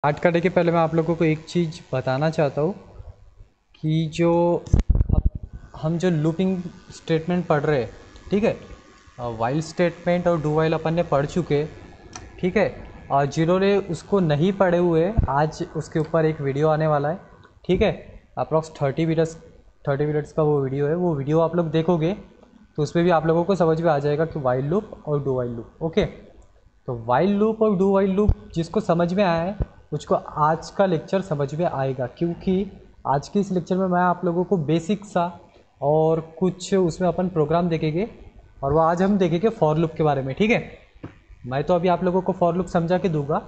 Start करने के पहले मैं आप लोगों को एक चीज़ बताना चाहता हूँ कि जो हम जो लूपिंग स्टेटमेंट पढ़ रहे हैं, ठीक है, वाइल स्टेटमेंट और डू वाइल अपन ने पढ़ चुके, ठीक है। और जिन्होंने उसको नहीं पढ़े हुए, आज उसके ऊपर एक वीडियो आने वाला है, ठीक है। अप्रॉक्स 30 मिनट्स का वो वीडियो है। वो वीडियो आप लोग देखोगे तो उसमें भी आप लोगों को समझ में आ जाएगा कि वाइल लूप और डू वाइल लूप, ओके। तो वाइल लूप और डू वाइल लूप जिसको समझ में आया है मुझको आज का लेक्चर समझ में आएगा, क्योंकि आज के इस लेक्चर में मैं आप लोगों को बेसिक सा और कुछ उसमें अपन प्रोग्राम देखेंगे, और वो आज हम देखेंगे फॉर लूप के बारे में, ठीक है। मैं तो अभी आप लोगों को फॉर लूप समझा के दूंगा,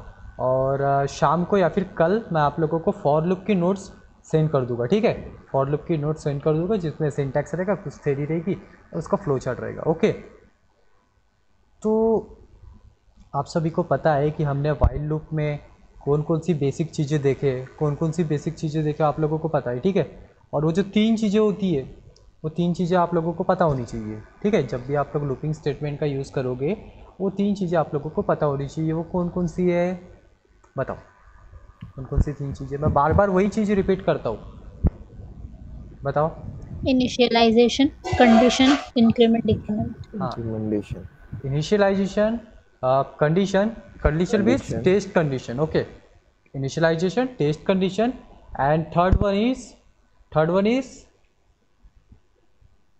और शाम को या फिर कल मैं आप लोगों को फॉर लूप की नोट्स सेंड कर दूंगा, ठीक है। फॉर लूप की नोट्स सेंड कर दूंगा जिसमें सिंटैक्स रहेगा, कुछ थ्योरी रहेगी और उसका फ्लो चार्ट रहेगा, ओके। तो आप सभी को पता है कि हमने वाइल लूप में कौन कौन सी बेसिक चीज़ें देखे, कौन कौन सी बेसिक चीज़ें देखे आप लोगों को पता है, ठीक है। और वो जो 3 चीज़ें होती है, वो 3 चीज़ें आप लोगों को पता होनी चाहिए, ठीक है। जब भी आप लोग लूपिंग स्टेटमेंट का यूज़ करोगे वो 3 चीज़ें आप लोगों को पता होनी चाहिए। वो कौन कौन सी है बताओ, कौन कौन सी 3 चीज़ें? मैं बार बार वही चीज़ रिपीट करता हूँ, बताओ। Initialization, condition, increment, decrement. हाँ, Implementation, initialization, condition, condition means condition, test condition, okay. Initialization, test condition, and third one is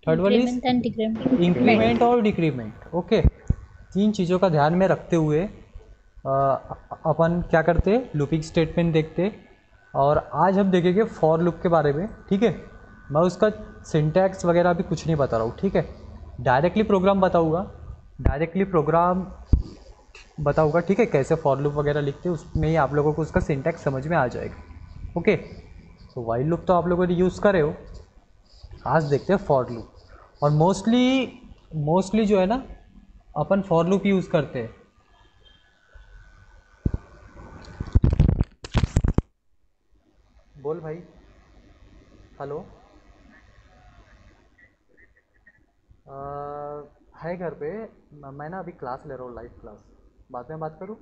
increment and decrement. increment, increment और डिक्रीमेंट, ओके। 3 चीज़ों का ध्यान में रखते हुए अपन क्या करते, लूपिंग स्टेटमेंट देखते, और आज हम देखेंगे फॉर लूप के बारे में, ठीक है। मैं उसका सिंटैक्स वगैरह भी कुछ नहीं बता रहा हूँ, ठीक है। डायरेक्टली प्रोग्राम बताऊँगा, डायरेक्टली प्रोग्राम बताऊँगा, ठीक है, कैसे फॉर लूप वगैरह लिखते हैं, उसमें ही आप लोगों को उसका सिंटैक्स समझ में आ जाएगा, ओके। तो वाइल लूप तो आप लोगों ने यूज़ करे हो, आज देखते हैं फॉर लूप। और मोस्टली मोस्टली जो है ना, अपन फॉर लूप यूज़ करते हैं। बोल भाई, हेलो। है घर पे। मैं ना अभी क्लास ले रहा हूँ, लाइव क्लास। बाद में बात करूँ?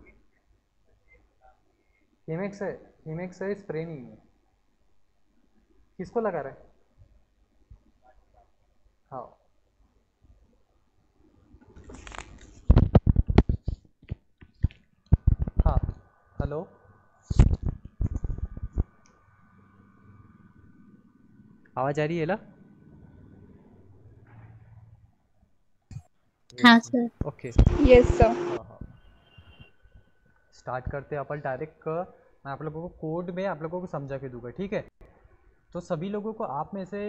हिमेक्स है, हिमेक्स है, स्प्रे नहीं है। किसको लगा रहा है? हाँ, हाँ, हेलो। आवाज़ आ रही है ना? हाँ सर। ओके। Yes sir. हाँ, हाँ, स्टार्ट करते हैं अपन डायरेक्ट। मैं आप लोगों को कोड में आप लोगों को समझा के दूंगा, ठीक है। तो सभी लोगों को आप में से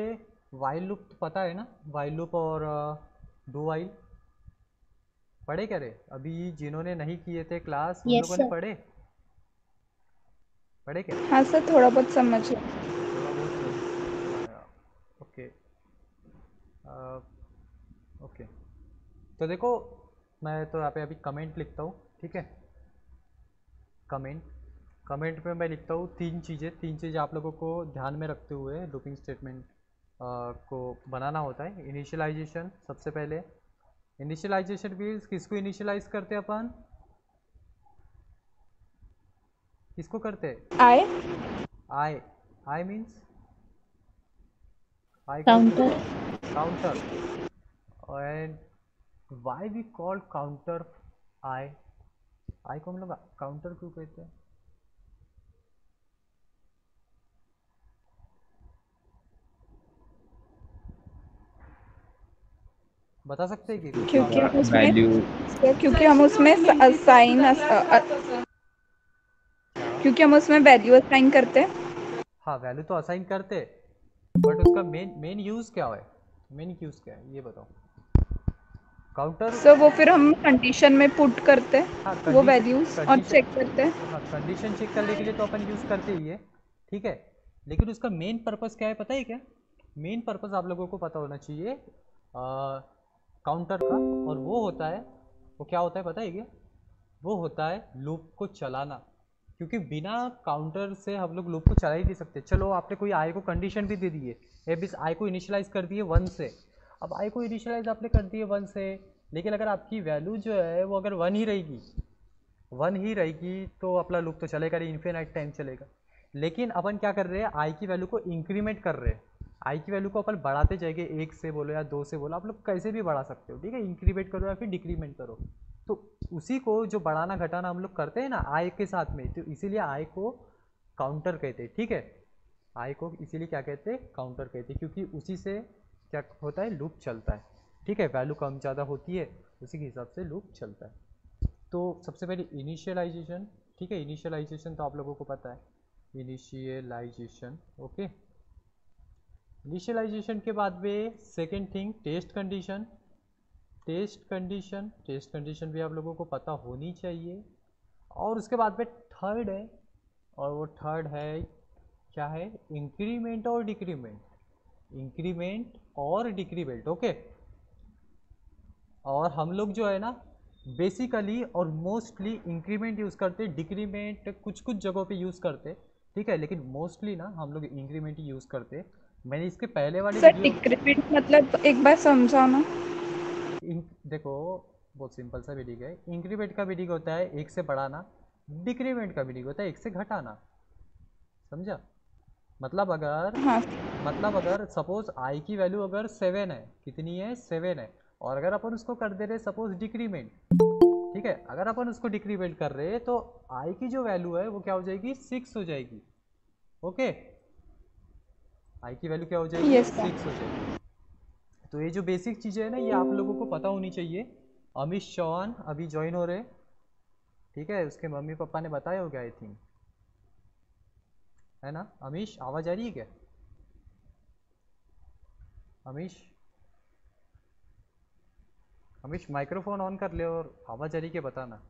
वाइल लूप तो पता है ना, वाइल लूप और डू वाइल पढ़े क्या रे? अभी जिन्होंने नहीं किए थे क्लास उन यस लोगों ने सर। पढ़े, पढ़े क्या? हाँ सर, थोड़ा बहुत समझ है। थोड़ा बहुत समझ आया, ओके। ओके, तो देखो, मैं तो यहाँ पे अभी कमेंट लिखता हूँ, ठीक है। कमेंट कमेंट में मैं लिखता हूँ 3 चीज़ें आप लोगों को ध्यान में रखते हुए लूपिंग स्टेटमेंट को बनाना होता है। इनिशियलाइजेशन सबसे पहले। इनिशियलाइजेशन मीन्स किसको इनिशियलाइज करते हैं अपन, किसको करते हैं? आए। आई। आई मीन्स आई का use counter. Counter. And why we call counter I? I को हम लोग काउंटर क्यों कहते हैं? बता सकते हैं कि कुछ क्योंकि काउंटर? हम उसमें value, सर, क्योंकि हम उसमें असाइन क्या? क्योंकि हम उसमें वैल्यू असाइन करते हैं। हाँ, वैल्यू तो असाइन करते, बट उसका मेन मेन यूज़ क्या है? मेन यूज़ क्या है ये बताओ। काउंटर। सर वो फिर हम कंडीशन में पुट करते हाँ, हैं वो कंडीशन वैल्यूज और कंडीशन चेक करते हैं। हाँ, कंडीशन चेक करने के लिए तो अपन यूज़ करते ही है, ठीक है। लेकिन उसका मेन पर्पस क्या है पता है क्या? मेन पर्पस आप लोगों को पता होना चाहिए काउंटर का, और वो होता है, वो क्या होता है पता है क्या? वो होता है लूप को चलाना, क्योंकि बिना काउंटर से हम लोग लूप को चला ही नहीं सकते। चलो, आपने कोई आई को कंडीशन भी दे दी है, या बिस आई को इनिशियलाइज कर दिए 1 से। अब आई को इनिशियलाइज आपने कर दिए 1 से, लेकिन अगर आपकी वैल्यू जो है वो अगर 1 ही रहेगी, वन ही रहेगी तो अपना लूप तो चलेगा नहीं, इन्फिनाइट टाइम चलेगा। लेकिन अपन क्या कर रहे हैं, आई की वैल्यू को इंक्रीमेंट कर रहे हैं। आई की वैल्यू को अपन बढ़ाते जाएंगे, 1 से बोलो या 2 से बोलो, आप लोग कैसे भी बढ़ा सकते हो, ठीक है। इंक्रीमेंट करो या फिर डिक्रीमेंट करो। तो उसी को जो बढ़ाना घटाना हम लोग करते हैं ना आई के साथ में, तो इसीलिए आई को काउंटर कहते हैं, ठीक है। आई को इसीलिए क्या कहते हैं, काउंटर कहते हैं, क्योंकि उसी से क्या होता है, लूप चलता है, ठीक है। वैल्यू कम ज़्यादा होती है, उसी के हिसाब से लूप चलता है। तो सबसे पहले इनिशियलाइजेशन, ठीक है। इनिशियलाइजेशन तो आप लोगों को पता है, इनिशियलाइजेशन, ओके। इनिशियलाइजेशन के बाद में second thing test condition. Test condition भी आप लोगों को पता होनी चाहिए। और उसके बाद में थर्ड है, और वो थर्ड है क्या है, इंक्रीमेंट और डिक्रीमेंट। इंक्रीमेंट और डिक्रीमेंट, ओके। और हम लोग जो है ना बेसिकली और मोस्टली इंक्रीमेंट यूज़ करते, डिक्रीमेंट कुछ कुछ जगहों पे यूज़ करते, ठीक है। लेकिन मोस्टली ना हम लोग इंक्रीमेंट ही यूज़ करते। मैंने इसके पहले वाले सर वीडियो, डिक्रीमेंट मतलब एक बार समझाओ ना। देखो बहुत सिंपल सा मीनिंग है। इंक्रीमेंट का मीनिंग होता है 1 से बढ़ाना, डिक्रीमेंट का मीनिंग होता है 1 से घटाना, समझा। मतलब अगर हाँ सपोज आई की वैल्यू अगर 7 है, कितनी है, 7 है, और अगर अपन उसको कर दे रहे सपोज डिक्रीमेंट, ठीक है। अगर अपन उसको डिक्रीमेंट कर रहे हैं तो आई की जो वैल्यू है वो क्या हो जाएगी, 6 हो जाएगी, ओके। आई की वैल्यू क्या हो जाएगी, यस सर। 6 हो जाएगी। तो ये जो बेसिक चीज़ें है ना ये आप लोगों को पता होनी चाहिए। अमित चौहान अभी ज्वाइन हो रहे, ठीक है। उसके मम्मी पापा ने बताया होगा आई थिंक, है ना। अमीश आवाज़ आ रही है क्या, अमीश? अमीश माइक्रोफोन ऑन कर ले, और आवाज़ आ रही है बताना।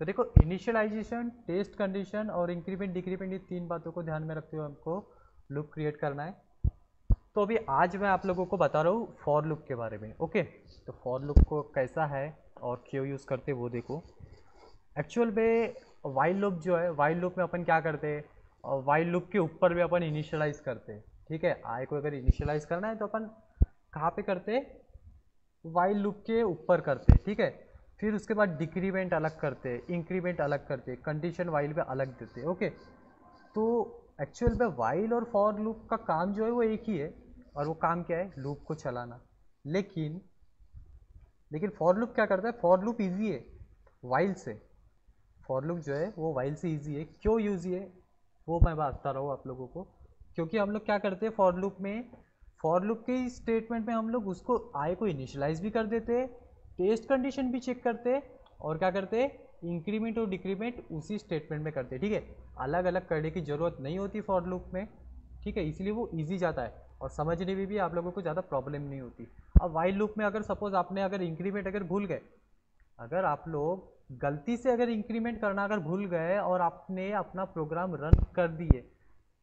तो देखो इनिशियलाइजेशन, टेस्ट कंडीशन और इंक्रीमेंट डिक्रीमेंट, ये 3 बातों को ध्यान में रखते हुए हमको लूप क्रिएट करना है। तो अभी आज मैं आप लोगों को बता रहा हूँ फॉर लूप के बारे में, ओके। तो फॉर लूप को कैसा है और क्यों यूज़ करते वो देखो। एक्चुअल में वाइल लूप जो है, वाइल लूप में अपन क्या करते हैं, और वाइल लूप के ऊपर भी अपन इनिशियलाइज करते हैं, ठीक है। आई को अगर इनिशियलाइज करना है तो अपन कहाँ पे करते हैं, वाइल लूप के ऊपर करते हैं, ठीक है। फिर उसके बाद डिक्रीमेंट अलग करते हैं, इंक्रीमेंट अलग करते हैं, कंडीशन वाइल पे अलग देते हैं, ओके। तो एक्चुअल में वाइल और फॉर लूप का काम जो है वो एक ही है, और वो काम क्या है, लूप को चलाना। लेकिन फॉर लूप क्या करता है, फॉर लूप ईजी है वाइल से। फॉर लूप जो है वो वाइल से ईजी है। क्यों ईजी है वो मैं बताता रहा हूँ आप लोगों को। क्योंकि हम लोग क्या करते हैं फॉर लूप में, फॉर लूप के स्टेटमेंट में हम लोग उसको आई को इनिशियलाइज भी कर देते हैं, टेस्ट कंडीशन भी चेक करते हैं, और क्या करते हैं, इंक्रीमेंट और डिक्रीमेंट उसी स्टेटमेंट में करते हैं, ठीक है। अलग अलग करने की ज़रूरत नहीं होती फॉर लूप में, ठीक है। इसलिए वो ईजी जाता है, और समझने में भी आप लोगों को ज़्यादा प्रॉब्लम नहीं होती। अब वाइल लूप में अगर सपोज आपने अगर इंक्रीमेंट अगर भूल गए, अगर आप लोग गलती से अगर इंक्रीमेंट करना अगर भूल गए और आपने अपना प्रोग्राम रन कर दिए,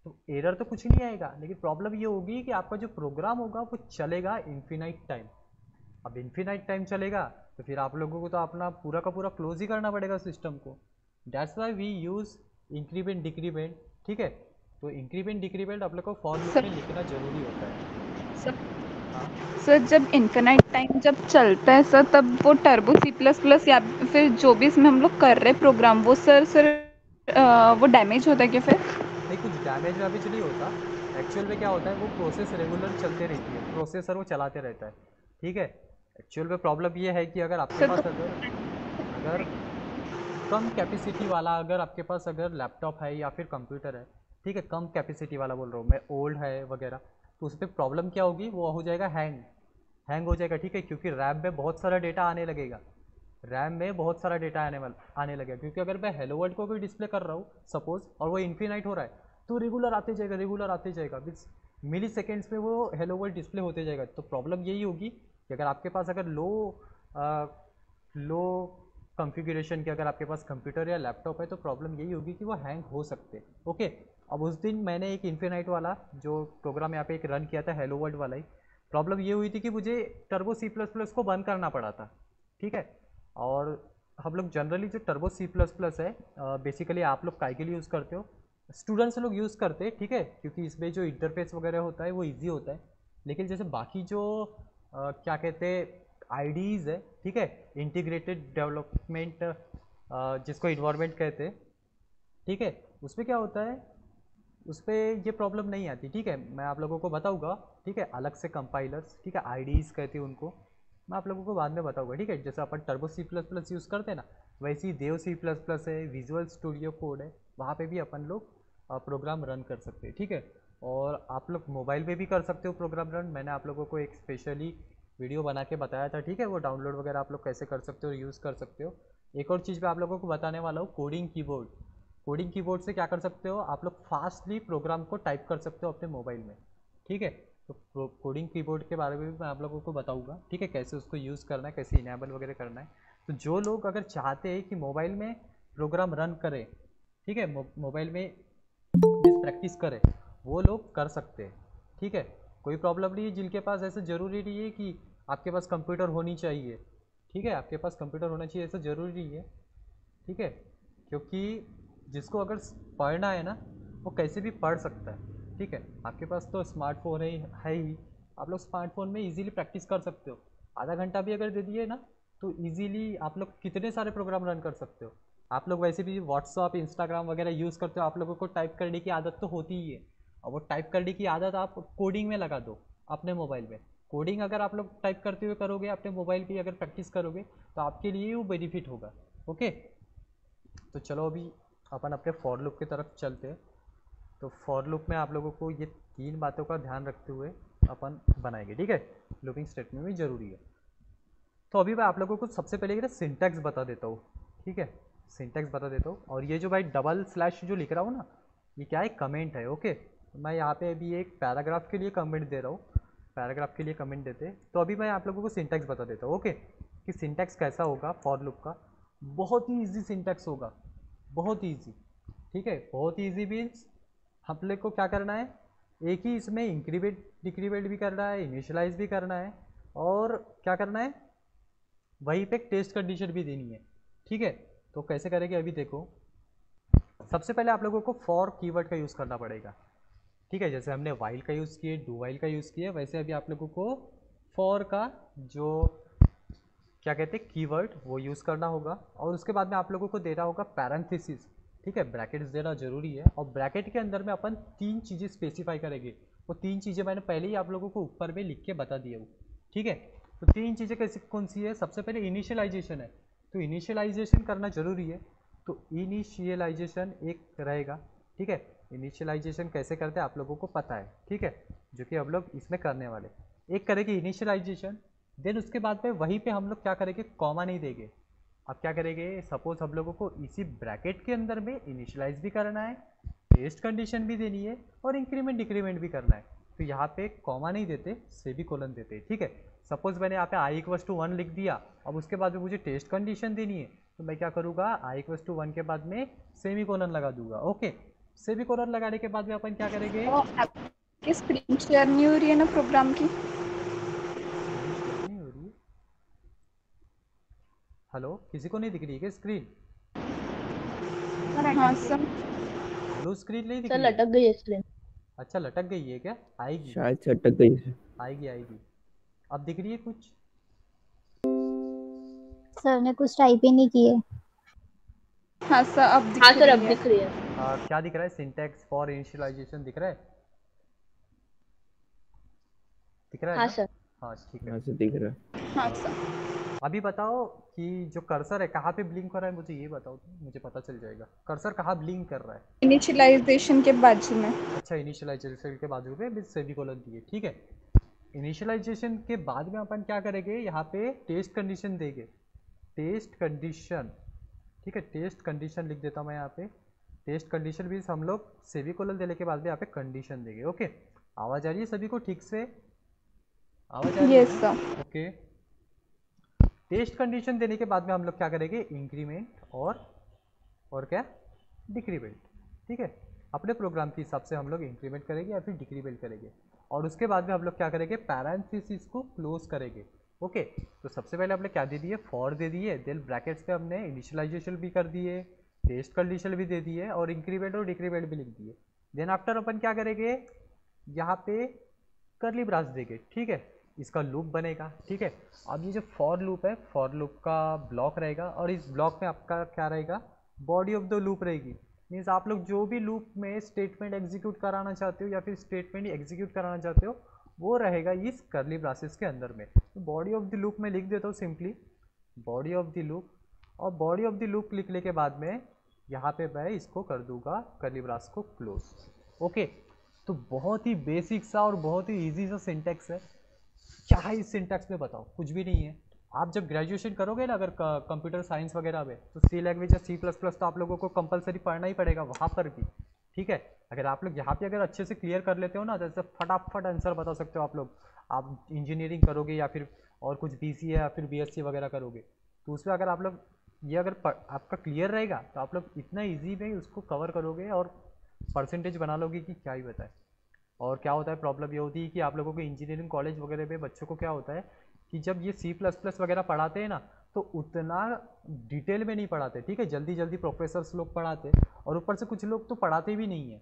तो एरर तो कुछ नहीं आएगा, लेकिन प्रॉब्लम ये होगी कि आपका जो प्रोग्राम होगा वो चलेगा इन्फिनाइट टाइम। अब इन्फिनाइट टाइम चलेगा तो फिर आप लोगों को तो अपना पूरा का पूरा क्लोज ही करना पड़ेगा सिस्टम को। That's why we use increment decrement, ठीक है। तो इंक्रीमेंट डिक्रीमेंट आप लोग को फॉर लूप सर में लिखना जरूरी होता है। सर हाँ, सर जब इनफिनाइट टाइम जब चलता है सर, तब वो टर्बो सी प्लस प्लस या फिर जो भी इसमें हम लोग कर रहे हैं प्रोग्राम, वो सर वो डैमेज होता है क्या फिर? नहीं कुछ डैमेज वैमेज नहीं होता। एक्चुअल में क्या होता है, वो प्रोसेस रेगुलर चलते रहती है, प्रोसेसर वो चलाते रहता है, ठीक है। एक्चुअल में प्रॉब्लम ये है कि अगर आपके सर पास तो अगर कम कैपेसिटी वाला अगर आपके पास अगर लैपटॉप है या फिर कंप्यूटर है, ठीक है, कम कैपेसिटी वाला बोल रहा हूँ मैं, ओल्ड है वगैरह, तो उस पर प्रॉब्लम क्या होगी, वो हो जाएगा हैंग हो जाएगा, ठीक है। क्योंकि रैम में बहुत सारा डेटा आने लगेगा, रैम में बहुत सारा डेटा आने लगेगा। क्योंकि अगर मैं हेलो वर्ल्ड को भी डिस्प्ले कर रहा हूँ सपोज, और वो इन्फिनाइट हो रहा है, तो रेगुलर आते जाएगा, रेगुलर आते जाएगा, मीन्स मिली सेकेंड्स में वो हेलो वर्ल्ड डिस्प्ले होते जाएगा। तो प्रॉब्लम यही होगी कि अगर आपके पास अगर लो कॉन्फ़िगरेशन के अगर आपके पास कंप्यूटर या लैपटॉप है, तो प्रॉब्लम यही होगी कि वो हैंग हो सकते हैं, ओके। अब उस दिन मैंने एक इन्फिनाइट वाला जो प्रोग्राम यहाँ पे एक रन किया था, हेलो वर्ल्ड वाला ही, प्रॉब्लम ये हुई थी कि मुझे टर्बो सी प्लस प्लस को बंद करना पड़ा था, ठीक है। और हम लोग जनरली जो टर्बो सी प्लस प्लस है, बेसिकली आप लोग काय के लिए यूज़ करते हो, स्टूडेंट्स लोग यूज़ करते हैं, ठीक है, क्योंकि इसमें जो इंटरफेस वगैरह होता है वो इजी होता है। लेकिन जैसे बाकी जो क्या कहते हैं आईडीज़ है, ठीक है, इंटीग्रेटेड डेवलपमेंट जिसको इन्वायरमेंट कहते हैं, ठीक है। उसमें क्या होता है, उस पर ये प्रॉब्लम नहीं आती, ठीक है। मैं आप लोगों को बताऊंगा, ठीक है, अलग से कंपाइलर्स, ठीक है, आईडीज कहते हैं उनको, मैं आप लोगों को बाद में बताऊंगा, ठीक है। जैसे अपन टर्बो C++ यूज़ करते हैं ना, वैसे ही देव C++ है, विजुअल स्टूडियो कोड है, वहाँ पे भी अपन लोग प्रोग्राम रन कर सकते हैं, ठीक है। और आप लोग मोबाइल पे भी कर सकते हो प्रोग्राम रन, मैंने आप लोगों को एक स्पेशली वीडियो बना के बताया था, ठीक है। वो डाउनलोड वगैरह आप लोग कैसे कर सकते हो, यूज़ कर सकते हो। एक और चीज़ मैं आप लोगों को बताने वाला हूँ, कोडिंग कीबोर्ड। कोडिंग कीबोर्ड से क्या कर सकते हो, आप लोग फास्टली प्रोग्राम को टाइप कर सकते हो अपने मोबाइल में, ठीक है। तो कोडिंग कीबोर्ड के बारे में भी मैं आप लोगों को बताऊंगा, ठीक है, कैसे उसको यूज़ करना है, कैसे इनेबल वगैरह करना है। तो जो लोग अगर चाहते हैं कि मोबाइल में प्रोग्राम रन करें, ठीक है, मोबाइल में जिस प्रैक्टिस करें, वो लोग कर सकते हैं, ठीक है। कोई प्रॉब्लम नहीं है, जिनके पास ऐसा ज़रूरी नहीं है कि आपके पास कंप्यूटर होनी चाहिए, ठीक है, आपके पास कंप्यूटर होना चाहिए ऐसा ज़रूरी नहीं है, ठीक है। क्योंकि जिसको अगर पढ़ना है ना, वो कैसे भी पढ़ सकता है, ठीक है। आपके पास तो स्मार्टफोन है ही, आप लोग स्मार्टफोन में इजीली प्रैक्टिस कर सकते हो। आधा घंटा भी अगर दे दिए ना, तो इजीली आप लोग कितने सारे प्रोग्राम रन कर सकते हो। आप लोग वैसे भी व्हाट्सअप, इंस्टाग्राम वगैरह यूज़ करते हो, आप लोगों को टाइप करने की आदत तो होती ही है, और वो टाइप करने की आदत आप कोडिंग में लगा दो अपने मोबाइल में। कोडिंग अगर आप लोग टाइप करते हुए करोगे अपने मोबाइल पे, अगर प्रैक्टिस करोगे, तो आपके लिए वो बेनिफिट होगा, ओके। तो चलो अभी अपन अपने फॉर लूप की तरफ चलते हैं। तो फॉर लूप में आप लोगों को ये 3 बातों का ध्यान रखते हुए अपन बनाएंगे, ठीक है। लूपिंग स्टेटमेंट भी जरूरी है। तो अभी मैं आप लोगों को सबसे पहले ये सिंटैक्स बता देता हूँ, ठीक है। सिंटैक्स बता देता हूँ, और ये जो भाई डबल स्लैश जो लिख रहा हूँ ना, ये क्या है, कमेंट है, ओके। तो मैं यहाँ पे अभी एक पैराग्राफ के लिए कमेंट दे रहा हूँ, पैराग्राफ के लिए कमेंट देते हैं। तो अभी मैं आप लोगों को सिंटैक्स बता देता हूँ, ओके, कि सिंटैक्स कैसा होगा फॉर लूप का। बहुत ही ईजी सिंटैक्स होगा, बहुत ईजी, ठीक है। बहुत ईजी मीन्स हम लोग को क्या करना है, एक ही इसमें इंक्रीमेंट डिक्रीमेंट भी करना है, इनिशियलाइज भी करना है, और क्या करना है, वहीं पे एक टेस्ट कंडीशन भी देनी है, ठीक है। तो कैसे करेंगे अभी देखो। सबसे पहले आप लोगों को फॉर कीवर्ड का यूज़ करना पड़ेगा, ठीक है। जैसे हमने वाइल का यूज़ किए, डू वाइल का यूज़ किया, वैसे अभी आप लोगों को फॉर का जो क्या कहते हैं कीवर्ड, वो यूज़ करना होगा। और उसके बाद में आप लोगों को देना होगा पैरेंथेसिस, ठीक है, ब्रैकेट्स देना जरूरी है। और ब्रैकेट के अंदर में अपन 3 चीज़ें स्पेसिफाई करेंगे, वो 3 चीज़ें मैंने पहले ही आप लोगों को ऊपर में लिख के बता दिया हूँ, ठीक है। तो 3 चीज़ें कैसी कौन सी है, सबसे पहले इनिशियलाइजेशन है, तो इनिशियलाइजेशन करना जरूरी है। तो इनिशियलाइजेशन एक रहेगा, ठीक है। इनिशियलाइजेशन कैसे करते हैं आप लोगों को पता है, ठीक है, जो कि हम लोग इसमें करने वाले। एक करेंगे इनिशियलाइजेशन, देन उसके बाद में वहीं पे हम लोग क्या करेंगे, कॉमा नहीं देंगे। अब क्या करेंगे, सपोज हम लोगों को इसी ब्रैकेट के अंदर में इनिशियलाइज भी करना है, टेस्ट कंडीशन भी देनी है, और इंक्रीमेंट डिक्रीमेंट भी करना है। तो यहाँ पे कॉमा नहीं देते, सेमीकोलन देते हैं, ठीक है। सपोज मैंने यहाँ पे i=1 लिख दिया, अब उसके बाद में मुझे टेस्ट कंडीशन देनी है, तो मैं क्या करूँगा, i=1 के बाद में सेमीकोलन लगा दूंगा, ओके। सेमीकोलन लगाने के बाद में अपन क्या करेंगे, तो आपकी स्क्रीन शेयर नहीं हो रही है ना प्रोग्राम की? नहीं हो रही है, हेलो, किसी को नहीं दिख रही है क्या स्क्रीन? हाँ सर। ब्लू स्क्रीन नहीं दिख सर रही है? लटक गई है स्क्रीन। अच्छा, लटक गई है क्या? आएगी, शायद से अटक गई है। आएगी आएगी। अब दिख रही है कुछ? सर ने कुछ टाइप ही नहीं किए। हाँ सर, अब दिख हाँ सर, रही अब है। दिख रही है। क्या दिख रहा है, सिंटैक्स फॉर इनिशियलाइजेशन दिख रहा है? दिख रहा है हाँ ना? सर। हाँ ठीक है। यहाँ से दिख रहा है। हाँ सर। अभी बताओ कि जो कर्सर है कहाँ पे ब्लिंक हो रहा है, मुझे ये बताओ, तो मुझे पता चल जाएगा कर्सर कहाँ ब्लिंक कर रहा है। इनिशियलाइजेशन के बाजू में। अच्छा, इनिशियलाइजेशन के बाजू में विद सेमीकोलन दिए, ठीक है। इनिशियलाइजेशन के बाद में अपन क्या करेंगे, यहाँ पे टेस्ट कंडीशन देंगे, टेस्ट कंडीशन, ठीक है। टेस्ट कंडीशन लिख देता हूँ मैं यहाँ पे। टेस्ट कंडीशन भी हम लोग सेमीकोलन देने के बाद में यहाँ पे कंडीशन देंगे, ओके। आवाज़ आ रही है सभी को ठीक से? आवाज़ आ रही है यस ना? सर। ओके। टेस्ट कंडीशन देने के बाद में हम लोग क्या करेंगे, इंक्रीमेंट और क्या, डिक्रीमेंट, ठीक है। अपने प्रोग्राम के हिसाब से हम लोग इंक्रीमेंट करेंगे या फिर डिक्रीमेंट करेंगे। और उसके बाद में हम लोग क्या करेंगे, पैरेंथेसिस को क्लोज करेंगे, ओके। तो सबसे पहले हमने क्या दे दिए, फॉर दे दिए, देन ब्रैकेट्स पे हमने इनिशियलाइजेशन भी कर दिए, टेस्ट कंडीशन भी दे दिए, और इंक्रीमेंट और डिक्रीमेंट भी लिख दिए। देन आफ्टर अपन क्या करेंगे, यहाँ पे करली ब्रास देंगे, ठीक है। इसका लूप बनेगा, ठीक है। अब ये जो फॉर लूप है, फॉर लूप का ब्लॉक रहेगा और इस ब्लॉक में आपका क्या रहेगा, बॉडी ऑफ द लूप रहेगी। मीन्स आप लोग जो भी लूप में स्टेटमेंट एग्जीक्यूट कराना चाहते हो या फिर स्टेटमेंट एग्जीक्यूट कराना चाहते हो वो रहेगा इस कर्ली ब्रासेस के अंदर में। तो बॉडी ऑफ द लूप में लिख देता हूँ simply body of the loop, और बॉडी ऑफ द लूप लिखने के बाद में यहाँ पे मैं इसको कर दूंगा कर्ली ब्रास को क्लोज। ओके, तो बहुत ही बेसिक सा और बहुत ही इजी सा सिंटैक्स है। क्या है इस सिंटैक्स में बताओ, कुछ भी नहीं है। आप जब ग्रेजुएशन करोगे ना अगर कंप्यूटर साइंस वगैरह में, तो सी लैंग्वेज या सी प्लस प्लस तो आप लोगों को कंपलसरी पढ़ना ही पड़ेगा वहाँ पर भी, ठीक है। अगर आप लोग यहाँ पे अगर अच्छे से क्लियर कर लेते हो ना, जैसे फटाफट आंसर बता सकते हो आप लोग। आप इंजीनियरिंग करोगे या फिर और कुछ बीसीए या फिर बीएससी वगैरह करोगे, तो उसमें अगर आप लोग ये अगर आपका क्लियर रहेगा तो आप लोग इतना ईजी में उसको कवर करोगे और परसेंटेज बना लोगे कि क्या ही बताए। और क्या होता है, प्रॉब्लम ये होती है कि आप लोगों को इंजीनियरिंग कॉलेज वगैरह में बच्चों को क्या होता है कि जब ये सी प्लस प्लस वगैरह पढ़ाते हैं ना, तो उतना डिटेल में नहीं पढ़ाते, ठीक है। जल्दी जल्दी प्रोफेसर्स लोग पढ़ाते और ऊपर से कुछ लोग तो पढ़ाते भी नहीं है,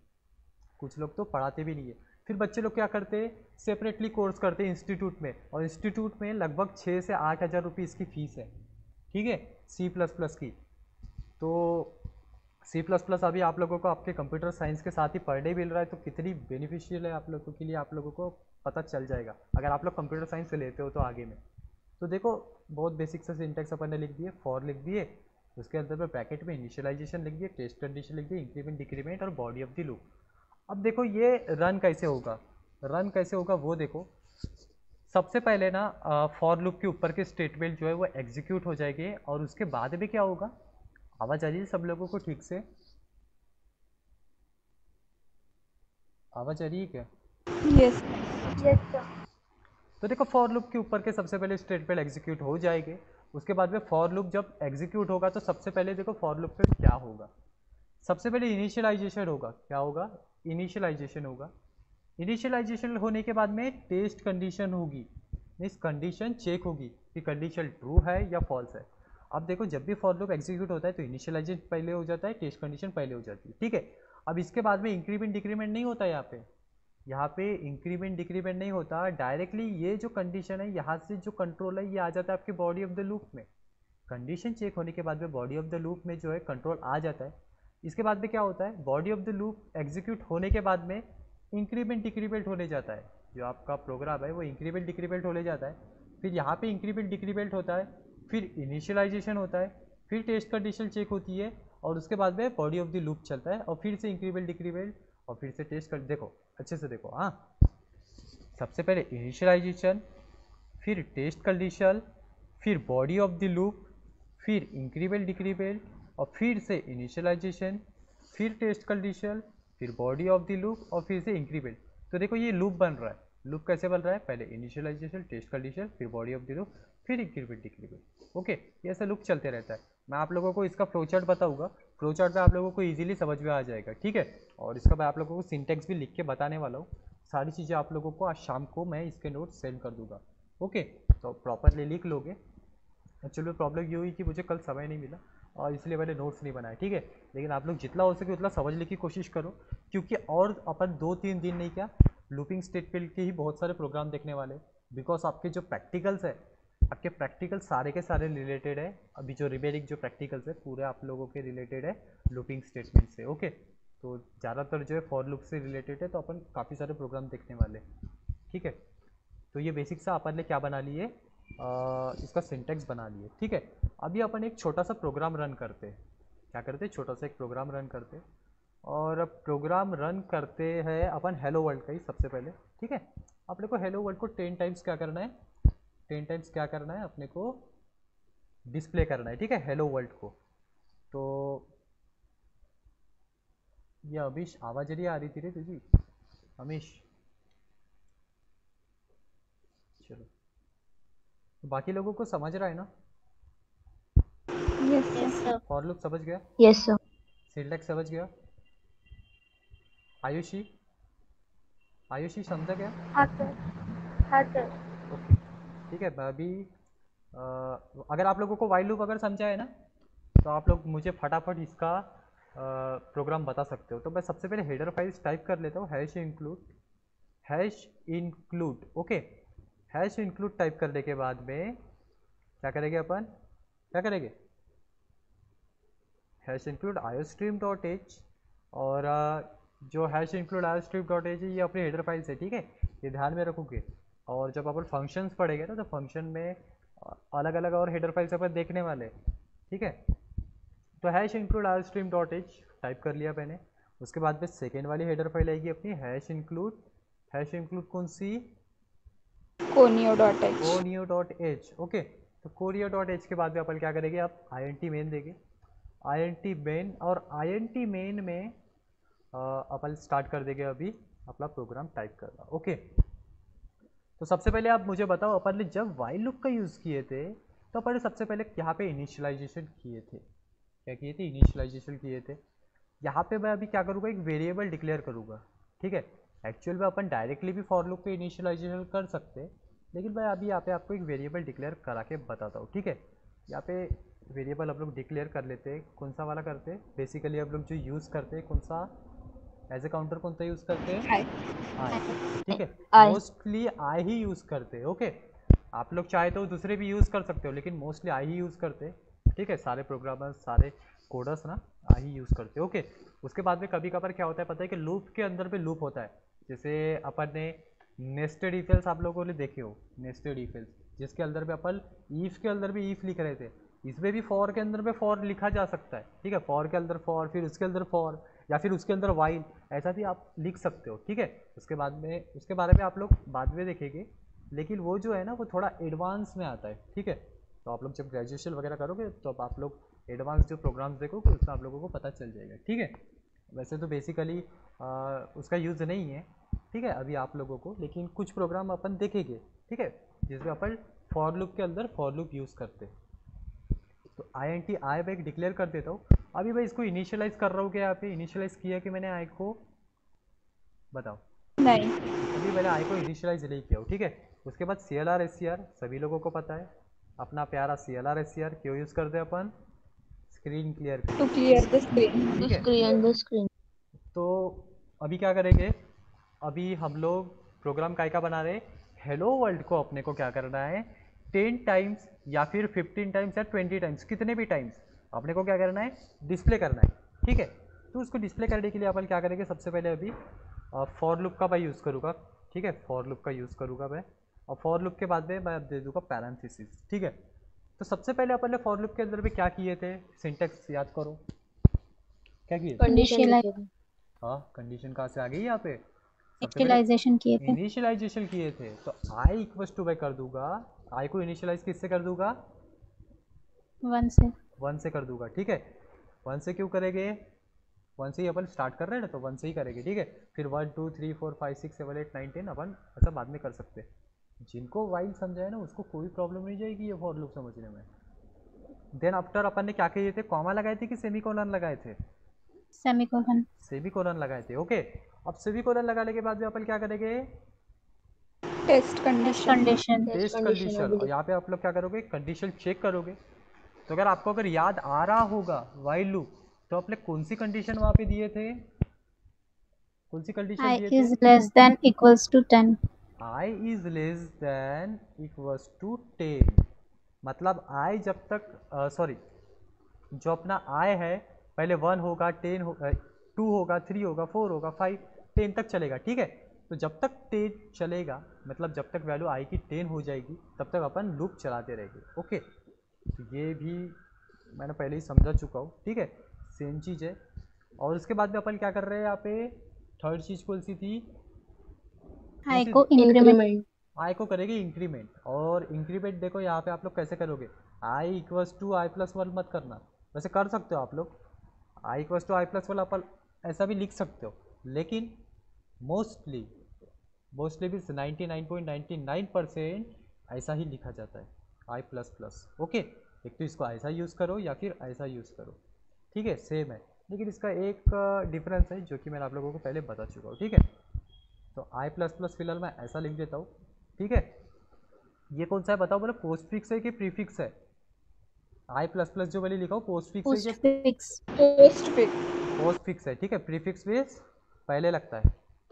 कुछ लोग तो पढ़ाते भी नहीं है। फिर बच्चे लोग क्या करते हैं, सेपरेटली कोर्स करते हैं इंस्टीट्यूट में, और इंस्टीट्यूट में लगभग 6 से 8 हज़ार रुपये इसकी फ़ीस है, ठीक है, सी प्लस प्लस की। तो सी प्लस प्लस अभी आप लोगों को आपके कंप्यूटर साइंस के साथ ही पर डे मिल रहा है, तो कितनी बेनिफिशियल है आप लोगों के लिए, आप लोगों को पता चल जाएगा अगर आप लोग कंप्यूटर साइंस से लेते हो तो आगे में। तो देखो बहुत बेसिक से सिंटैक्स अपन ने लिख दिए, फॉर लिख दिए, उसके अंदर में ब्रैकेट में इनिशियलाइजेशन लिख दिए, टेस्ट कंडीशन लिख दिए, इंक्रीमेंट डिक्रीमेंट और बॉडी ऑफ द लूप। अब देखो ये रन कैसे होगा, रन कैसे होगा वो देखो। सबसे पहले ना फॉर लूप के ऊपर के स्टेटमेंट जो है वो एग्जीक्यूट हो जाएंगे, और उसके बाद में क्या होगा, आवाज़ आ रही है सब लोगों को ठीक से, आवाज़ आ रही है क्या? यस। Yes sir. तो देखो फॉर लूप के ऊपर के सबसे पहले स्टेटमेंट एग्जीक्यूट हो जाएंगे। उसके बाद में फॉर लूप जब एग्जीक्यूट होगा तो सबसे पहले देखो फॉर लूप पे क्या होगा, सबसे पहले इनिशियलाइजेशन होगा। क्या होगा, इनिशियलाइजेशन होगा। इनिशियलाइजेशन होने के बाद में टेस्ट कंडीशन होगी, मीन्स कंडीशन चेक होगी कि कंडीशन ट्रू है या फॉल्स है। अब देखो जब भी फॉर लूप एग्जीक्यूट होता है तो इनिशियलाइजेशन पहले हो जाता है, टेस्ट कंडीशन पहले हो जाती है, ठीक है। अब इसके बाद में इंक्रीमेंट डिक्रीमेंट नहीं होता, यहाँ पे इंक्रीमेंट डिक्रीमेंट नहीं होता, डायरेक्टली ये जो कंडीशन है यहाँ से जो कंट्रोल है ये आ जाता है आपके बॉडी ऑफ द लूप में। कंडीशन चेक होने के बाद में बॉडी ऑफ द लूप में जो है कंट्रोल आ जाता है। इसके बाद में क्या होता है, body of the loop execute होने के बाद में इंक्रीमेंट डिक्रीमेंट होने जाता है, जो आपका प्रोग्राम है वो इंक्रीमेंट डिक्रीमेंट होने जाता है। फिर यहाँ पे इंक्रीमेंट डिक्रीमेंट होता है, फिर इनिशियलाइजेशन होता है, फिर टेस्ट कंडीशन चेक होती है, और उसके बाद में बॉडी ऑफ द लूप चलता है, और फिर से इंक्रीमेंट डिक्रीमेंट, और फिर से टेस्ट कर। देखो अच्छे से देखो, हाँ, सबसे पहले इनिशियलाइजेशन, फिर टेस्ट कंडीशन, फिर बॉडी ऑफ द लूप, फिर इंक्रीमेंट डिक्रीमेंट, और फिर से इनिशियलाइजेशन, फिर टेस्ट कंडीशन, फिर बॉडी ऑफ द लूप, और फिर से इंक्रीमेंट। तो देखो ये लूप बन रहा है। लूप कैसे बन रहा है, पहले इनिशियलाइजेशन, टेस्ट कंडीशन, फिर बॉडी ऑफ द लूप, फिर इंक्रीमेंट डिक्रीमेंट। ओके, ये ऐसा लूप चलते रहता है। मैं आप लोगों को इसका फ्लो चार्ट बताऊंगा, फ्लो चार्ट में आप लोगों को इजीली समझ में आ जाएगा, ठीक है। और इसका मैं आप लोगों को सिंटेक्स भी लिख के बताने वाला हूँ। सारी चीज़ें आप लोगों को आज शाम को मैं इसके नोट्स सेंड कर दूंगा। ओके, तो प्रॉपरली लिख लोगे। एक्चुअली प्रॉब्लम ये हुई कि मुझे कल समय नहीं मिला और इसलिए मैंने नोट्स नहीं बनाए, ठीक है। लेकिन आप लोग जितना हो सके उतना समझने की कोशिश करो, क्योंकि और अपन 2-3 दिन नहीं क्या लूपिंग स्टेटमेंट के ही बहुत सारे प्रोग्राम देखने वाले, बिकॉज आपके जो प्रैक्टिकल्स है, आपके प्रैक्टिकल सारे के सारे रिलेटेड है। अभी जो रिमेनिंग जो प्रैक्टिकल्स है पूरे आप लोगों के रिलेटेड है लूपिंग स्टेटमेंट से। ओके, तो ज़्यादातर जो है फॉर लूप से रिलेटेड है, तो अपन काफ़ी सारे प्रोग्राम देखने वाले, ठीक है। तो ये बेसिक सा अपन ने क्या बना लिए, इसका सिंटेक्स बना लिए, ठीक है। अभी अपन एक छोटा सा प्रोग्राम रन करते हैं। क्या करते हैं, छोटा सा एक प्रोग्राम रन करते हैं। और अब प्रोग्राम रन करते हैं अपन हेलो वर्ल्ड का ही सबसे पहले, ठीक है। अपने को हेलो वर्ल्ड को 10 टाइम्स क्या करना है, 10 टाइम्स क्या करना है, अपने को डिस्प्ले करना है, ठीक है, हेलो वर्ल्ड को। तो ये अमीश आवाज़ नहीं आ रही थी रे तुझी, अमीश। चलो, तो बाकी लोगों को समझ रहा है ना, yes yes sir. For loop समझ गया, यस सर। सिंटैक्स समझ गया, आयुषी, आयुषी समझा गया? हाँ सर। हाँ सर। ओके, ठीक है। मैं अभी अगर आप लोगों को वाइल लूप अगर समझा है ना, तो आप लोग मुझे फटाफट इसका प्रोग्राम बता सकते हो। तो मैं सबसे पहले हेडर फाइल्स टाइप कर लेता हूँ, hash include, okay. Hash include type करने के बाद में क्या करेंगे अपन, क्या करेंगे, hash include iostream dot H, और जो hash include iostream dot H है ये अपनी हेडर फाइल से, ठीक है, ये ध्यान में रखोगे। और जब अपन फंक्शंस पढ़ेंगे ना तो फंक्शन में अलग अलग और हेडर फाइल्स अपन देखने वाले, ठीक है। तो hash include iostream dot H type कर लिया मैंने। उसके बाद में सेकेंड वाली हेडर फाइल आएगी अपनी हैश इंक्लूड कौन सी, conio.h। conio.h, okay. तो conio.h के बाद में अपन क्या करेंगे, आप int मेन देंगे, int मेन, और int मेन में अपन स्टार्ट कर देंगे अभी अपना प्रोग्राम टाइप करना, ओके। तो सबसे पहले आप मुझे बताओ, अपन ने जब वाइल लूप का यूज़ किए थे तो अपन ने सबसे पहले यहाँ पे इनिशियलाइजेशन किए थे, क्या किए थे, इनिशियलाइजेशन किए थे। यहाँ पे मैं अभी क्या करूँगा, एक वेरिएबल डिक्लेयर करूँगा, ठीक है। एक्चुअल में अपन डायरेक्टली भी फॉर लूप पे इनिशियलाइजेशन कर सकते हैं, लेकिन मैं अभी यहाँ पे आपको एक वेरिएबल डिक्लेयर करा के बताता हूँ, ठीक है। यहाँ पे वेरिएबल हम लोग डिक्लेयर कर लेते हैं, कौन सा वाला करते हैं, बेसिकली हम लोग जो यूज़ करते हैं कौन सा, एज ए काउंटर कौन सा यूज़ करते हैं, आई, ठीक है, मोस्टली आई ही यूज़ करते हैं, ओके। आप लोग चाहे तो दूसरे भी यूज़ कर सकते हो, लेकिन मोस्टली आई ही यूज़ करते हैं, ठीक है। सारे प्रोग्रामर्स, सारे कोडर्स ना आई ही यूज़ करते हैं, ओके। उसके बाद में कभी कभार क्या होता है पता है कि लूप के अंदर भी लूप होता है, जैसे अपन ने नेस्टेड इफ एल्स आप लोगों ने देखे हो, नेस्टेड इफ एल्स, जिसके अंदर भी अपन ईफ के अंदर भी ईफ लिख रहे थे, इसमें भी फॉर के अंदर में फॉर लिखा जा सकता है, ठीक है। फॉर के अंदर फॉर, फिर उसके अंदर फॉर, या फिर उसके अंदर वाइल, ऐसा भी आप लिख सकते हो, ठीक है। उसके बाद में उसके बारे में आप लोग बाद में देखेंगे, लेकिन वो जो है ना वो थोड़ा एडवांस में आता है, ठीक है। तो आप लोग जब ग्रेजुएशन वगैरह करोगे तो आप लोग एडवांस जो प्रोग्राम्स देखोगे उसमें आप लोगों को पता चल जाएगा, ठीक है। वैसे तो बेसिकली उसका यूज़ नहीं है, ठीक है, अभी आप लोगों को, लेकिन कुछ प्रोग्राम अपन देखेंगे, ठीक है, जिसमें अपन फॉर लूप के अंदर फॉर लूप यूज़ करते हैं। तो int आई मैं एक डिक्लेयर कर देता हूँ। अभी मैं इसको इनिशियलाइज कर रहा हूँ, क्या यहाँ पे इनिशियलाइज किया कि मैंने आई को, बताओ, नहीं, अभी मैंने आई को इनिशियलाइज नहीं किया हूँ, ठीक है। उसके बाद CLR SCR सभी लोगों को पता है, अपना प्यारा CLR SCR क्यों यूज़ करते हैं अपन, स्क्रीन क्लियर के लिए, to clear the screen। ठीक है। the screen. तो अभी क्या करेंगे, अभी हम लोग प्रोग्राम काय का बना रहे हैं, हेलो वर्ल्ड को अपने को क्या करना है, 10 टाइम्स या फिर 15 टाइम्स या 20 टाइम्स, कितने भी टाइम्स अपने को क्या करना है, डिस्प्ले करना है, ठीक है। तो उसको डिस्प्ले करने के लिए अपन क्या करेंगे, सबसे पहले अभी फॉर लूप का मैं यूज़ करूँगा, ठीक है, फॉर लूप का यूज़ करूँगा मैं, और फॉर लूप के बाद में मैं अब दे दूँगा पैरेंथेसिस, ठीक है। तो सबसे पहले अपन ने फॉर लूप के अंदर भी क्या किए थे, सिंटेक्स याद करो, क्या किए थे, Condition हाँ, कंडीशन कहाँ से आ गई यहाँ पे, initialization किए थे. इनिशियलाइजेशन किए थे। तो आई इक्वल्स टू मैं कर दूंगा, आई को इनिशियलाइज किससे कर दूंगा, 1 से कर दूंगा, ठीक है। 1 से क्यों करेंगे, 1 से ही अपन स्टार्ट कर रहे हैं ना, तो 1 से ही करेंगे, ठीक है। फिर 1 2 3 4 5 6 7 8 9 10 अपन ऐसा बाद में कर सकते हैं। जिनको वाइल समझा है ना उसको कोई प्रॉब्लम नहीं जाएगी ये फॉर लूप समझने में। देन आफ्टर अपन ने क्या किए थे, कॉमा लगाए थे कि सेमीकोलन लगाए थे, सेमीकोलन लगाए थे, ओके। अब सेमीकोलन लगाने के बाद में अपन क्या करेंगे, टेस्ट कंडीशन। टेस्ट कंडीशन, और यहाँ पे आप लोग क्या करोगे, कंडीशन चेक करोगे। तो अगर आपको अगर याद आ रहा होगा वाइल लूप, तो आपने कौन सी कंडीशन वहाँ पे दिए थे, कौन सी कंडीशन दिए थे, I is less than equals to 10. i is less than equals to 10, मतलब i जब तक सॉरी जो अपना i है पहले 1 होगा, 10 होगा, 2 होगा, 3 होगा, 4 होगा, 5 10 तक चलेगा, ठीक है। तो जब तक 10 चलेगा मतलब जब तक वैल्यू i की 10 हो जाएगी तब तक अपन लूप चलाते रहेंगे, ओके। तो ये भी मैंने पहले ही समझा चुका हूँ, ठीक है, सेम चीज़ है। और उसके बाद में अपन क्या कर रहे हैं यहाँ पे, थर्ड चीज़ कौन सी थी, I को increment. आई को करेंगे इंक्रीमेंट, और इंक्रीमेंट देखो यहाँ पे आप लोग कैसे करोगे, I equals to I plus 1 मत करना, वैसे कर सकते हो आप लोग, I equals to I plus 1 अपन ऐसा भी लिख सकते हो, लेकिन मोस्टली भी 99.99% ऐसा ही लिखा जाता है, आई प्लस प्लस, ओके। एक तो इसको ऐसा यूज़ करो या फिर ऐसा यूज़ करो, ठीक है, सेम है, लेकिन इसका एक डिफरेंस है जो कि मैंने आप लोगों को पहले बता चुका हूँ, ठीक है। तो आई प्लस प्लस फिलहाल मैं ऐसा लिख देता हूँ, ठीक है। ये कौन सा है बताओ, बोलो पोस्ट फिक्स है कि प्रीफिक्स है, आई प्लस प्लस जो मैंने लिखा हूँ पोस्ट फिक्स है कि पोस्ट फिक्स है, ठीक है। प्रीफिक्स बेस पहले लगता है,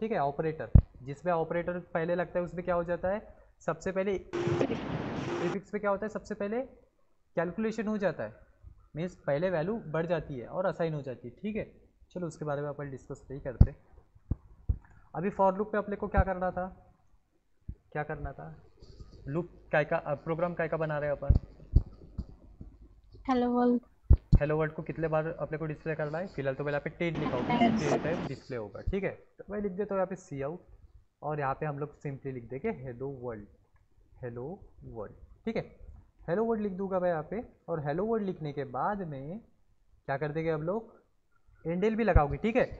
ठीक है, ऑपरेटर जिसमें ऑपरेटर पहले लगता है उसमें क्या हो जाता है, सबसे पहले प्रीफिक्स पे क्या होता है, सबसे पहले कैलकुलेशन हो जाता है, मीन्स पहले वैल्यू बढ़ जाती है और असाइन हो जाती है। ठीक है, चलो उसके बारे में अपन डिस्कस नहीं करते। अभी फॉर लूप पे अपने को क्या करना था, क्या करना था, लूप काय का प्रोग्राम काय का बना रहे हैं अपन, हेलो वर्ल्ड। हेलो वर्ल्ड को कितने बार अपने को डिस्प्ले करना है, फिलहाल तो मैं यहाँ पे 10 लिखा होगा, 10 टाइम डिस्प्ले होगा। ठीक है, तो मैं लिख देता हूँ यहाँ पे सी आउट, और यहाँ पे हम लोग सिंपली लिख देंगे हेलो वर्ल्ड, हेलो वर्ल्ड। ठीक है, हेलो वर्ल्ड लिख दूंगा मैं यहाँ पे, और हेलो वर्ल्ड लिखने के बाद में क्या कर देंगे हम लोग, एंडल भी लगाओगे। ठीक है,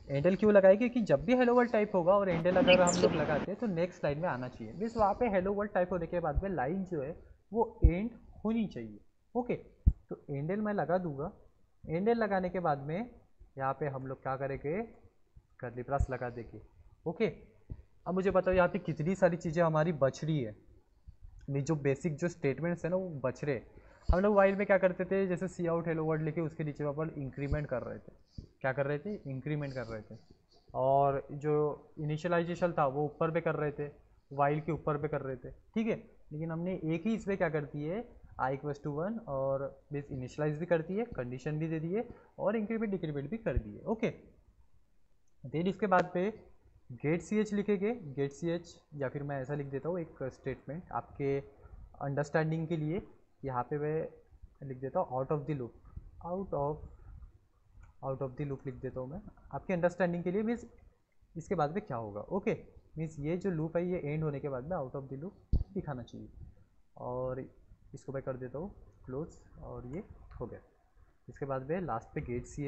एंडल क्यों लगाएगी कि जब भी हेलो वर्ल्ड टाइप होगा और एंडल अगर हम लोग लगाते हैं तो नेक्स्ट लाइन में आना चाहिए, मीन्स वहाँ पे हेलो वर्ल्ड टाइप होने के बाद में लाइन जो है वो एंड होनी चाहिए। ओके, तो एंडल मैं लगा दूंगा। एंडल लगाने के बाद में यहाँ पे हम लोग क्या करेंगे, कर्ली ब्रेस लगा देंगे। ओके, अब मुझे बताओ यहाँ पे कितनी सारी चीज़ें हमारी बच रही है, जो बेसिक जो स्टेटमेंट्स है ना वो बच रहे। हम लोग वाइल में क्या करते थे, जैसे सी आउट हेलो वर्ड लेके उसके नीचे अपन इंक्रीमेंट कर रहे थे, क्या कर रहे थे, इंक्रीमेंट कर रहे थे, और जो इनिशियलाइजेशन था वो ऊपर पे कर रहे थे, वाइल के ऊपर पे कर रहे थे। ठीक है, लेकिन हमने एक ही इसमें क्या करती है, आई इक्वल्स टू 1 और बेस इनिशियलाइज भी करती है, कंडीशन भी दे दिए और इंक्रीमेंट डिक्रीमेंट भी कर दिए। ओके, देन इसके बाद पे गेट सी एच लिखेंगे, गेट सी एच, या फिर मैं ऐसा लिख देता हूँ एक स्टेटमेंट आपके अंडरस्टैंडिंग के लिए, यहाँ पे मैं लिख देता हूँ out of the loop, out of the loop लिख देता हूँ मैं आपके अंडरस्टैंडिंग के लिए, मीन्स इसके बाद में क्या होगा। ओके, मीन्स ये जो लूप है ये एंड होने के बाद में आउट ऑफ द लूप दिखाना चाहिए, और इसको मैं कर देता हूँ क्लोज, और ये हो गया। इसके बाद में लास्ट पे गेट सी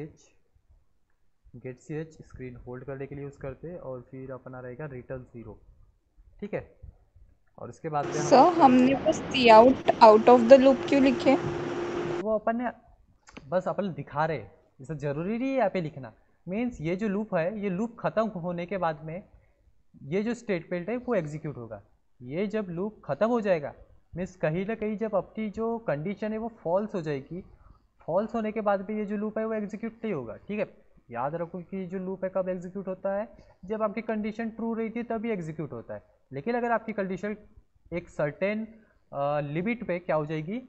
एच स्क्रीन होल्ड करने के लिए यूज़ करते हैं, और फिर अपना रहेगा रिटर्न 0। ठीक है, और इसके बाद में सर हमने वो सी आउट ऑफ द लूप क्यों लिखे? वो अपन ने बस अपन दिखा रहे, जैसे ज़रूरी नहीं है यहाँ पे लिखना, मीन्स ये जो लूप है ये लूप ख़त्म होने के बाद में ये जो स्टेटमेंट है वो एग्जीक्यूट होगा। ये जब लूप ख़त्म हो जाएगा, मीन्स कहीं ना कहीं जब अपनी जो कंडीशन है वो फॉल्स हो जाएगी, फॉल्स होने के बाद भी ये जो लूप है वो एग्जीक्यूट नहीं होगा। ठीक है, याद रखो कि जो लूप है कब एग्जीक्यूट होता है, जब आपकी कंडीशन ट्रू रहती है तभी एग्जीक्यूट होता है। लेकिन अगर आपकी कंडीशन एक सर्टेन लिमिट पे क्या हो जाएगी,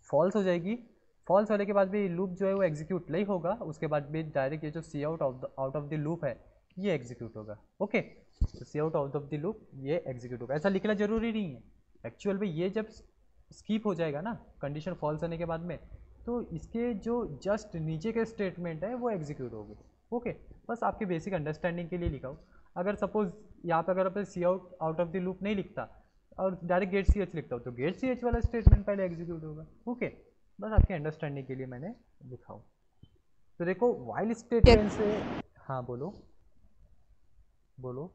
फॉल्स हो जाएगी, फॉल्स होने के बाद भी लूप जो है वो एग्जीक्यूट नहीं होगा, उसके बाद भी डायरेक्ट ये जो सी आउट ऑफ द लूप है ये एग्जीक्यूट होगा। ओके, तो सी आउट ऑफ द लूप ये एग्जीक्यूट होगा, ऐसा लिखना जरूरी नहीं है। एक्चुअल में ये जब स्किप हो जाएगा ना कंडीशन फॉल्स होने के बाद में, तो इसके जो जस्ट नीचे के स्टेटमेंट है वो एग्जीक्यूट होगी। ओके, बस आपके बेसिक अंडरस्टैंडिंग के लिए लिखा हूँ। अगर सपोज यहाँ पे अगर अपन सी आउट ऑफ द लूप नहीं लिखता और डायरेक्ट गेट सी एच लिखता हूँ तो गेट सी एच वाला स्टेटमेंट पहले एग्जीक्यूट होगा। ओके, बस आपके अंडरस्टैंडिंग के लिए मैंने लिखा हूँ। तो देखो वाइल स्टेटमेंट से, हाँ बोलो बोलो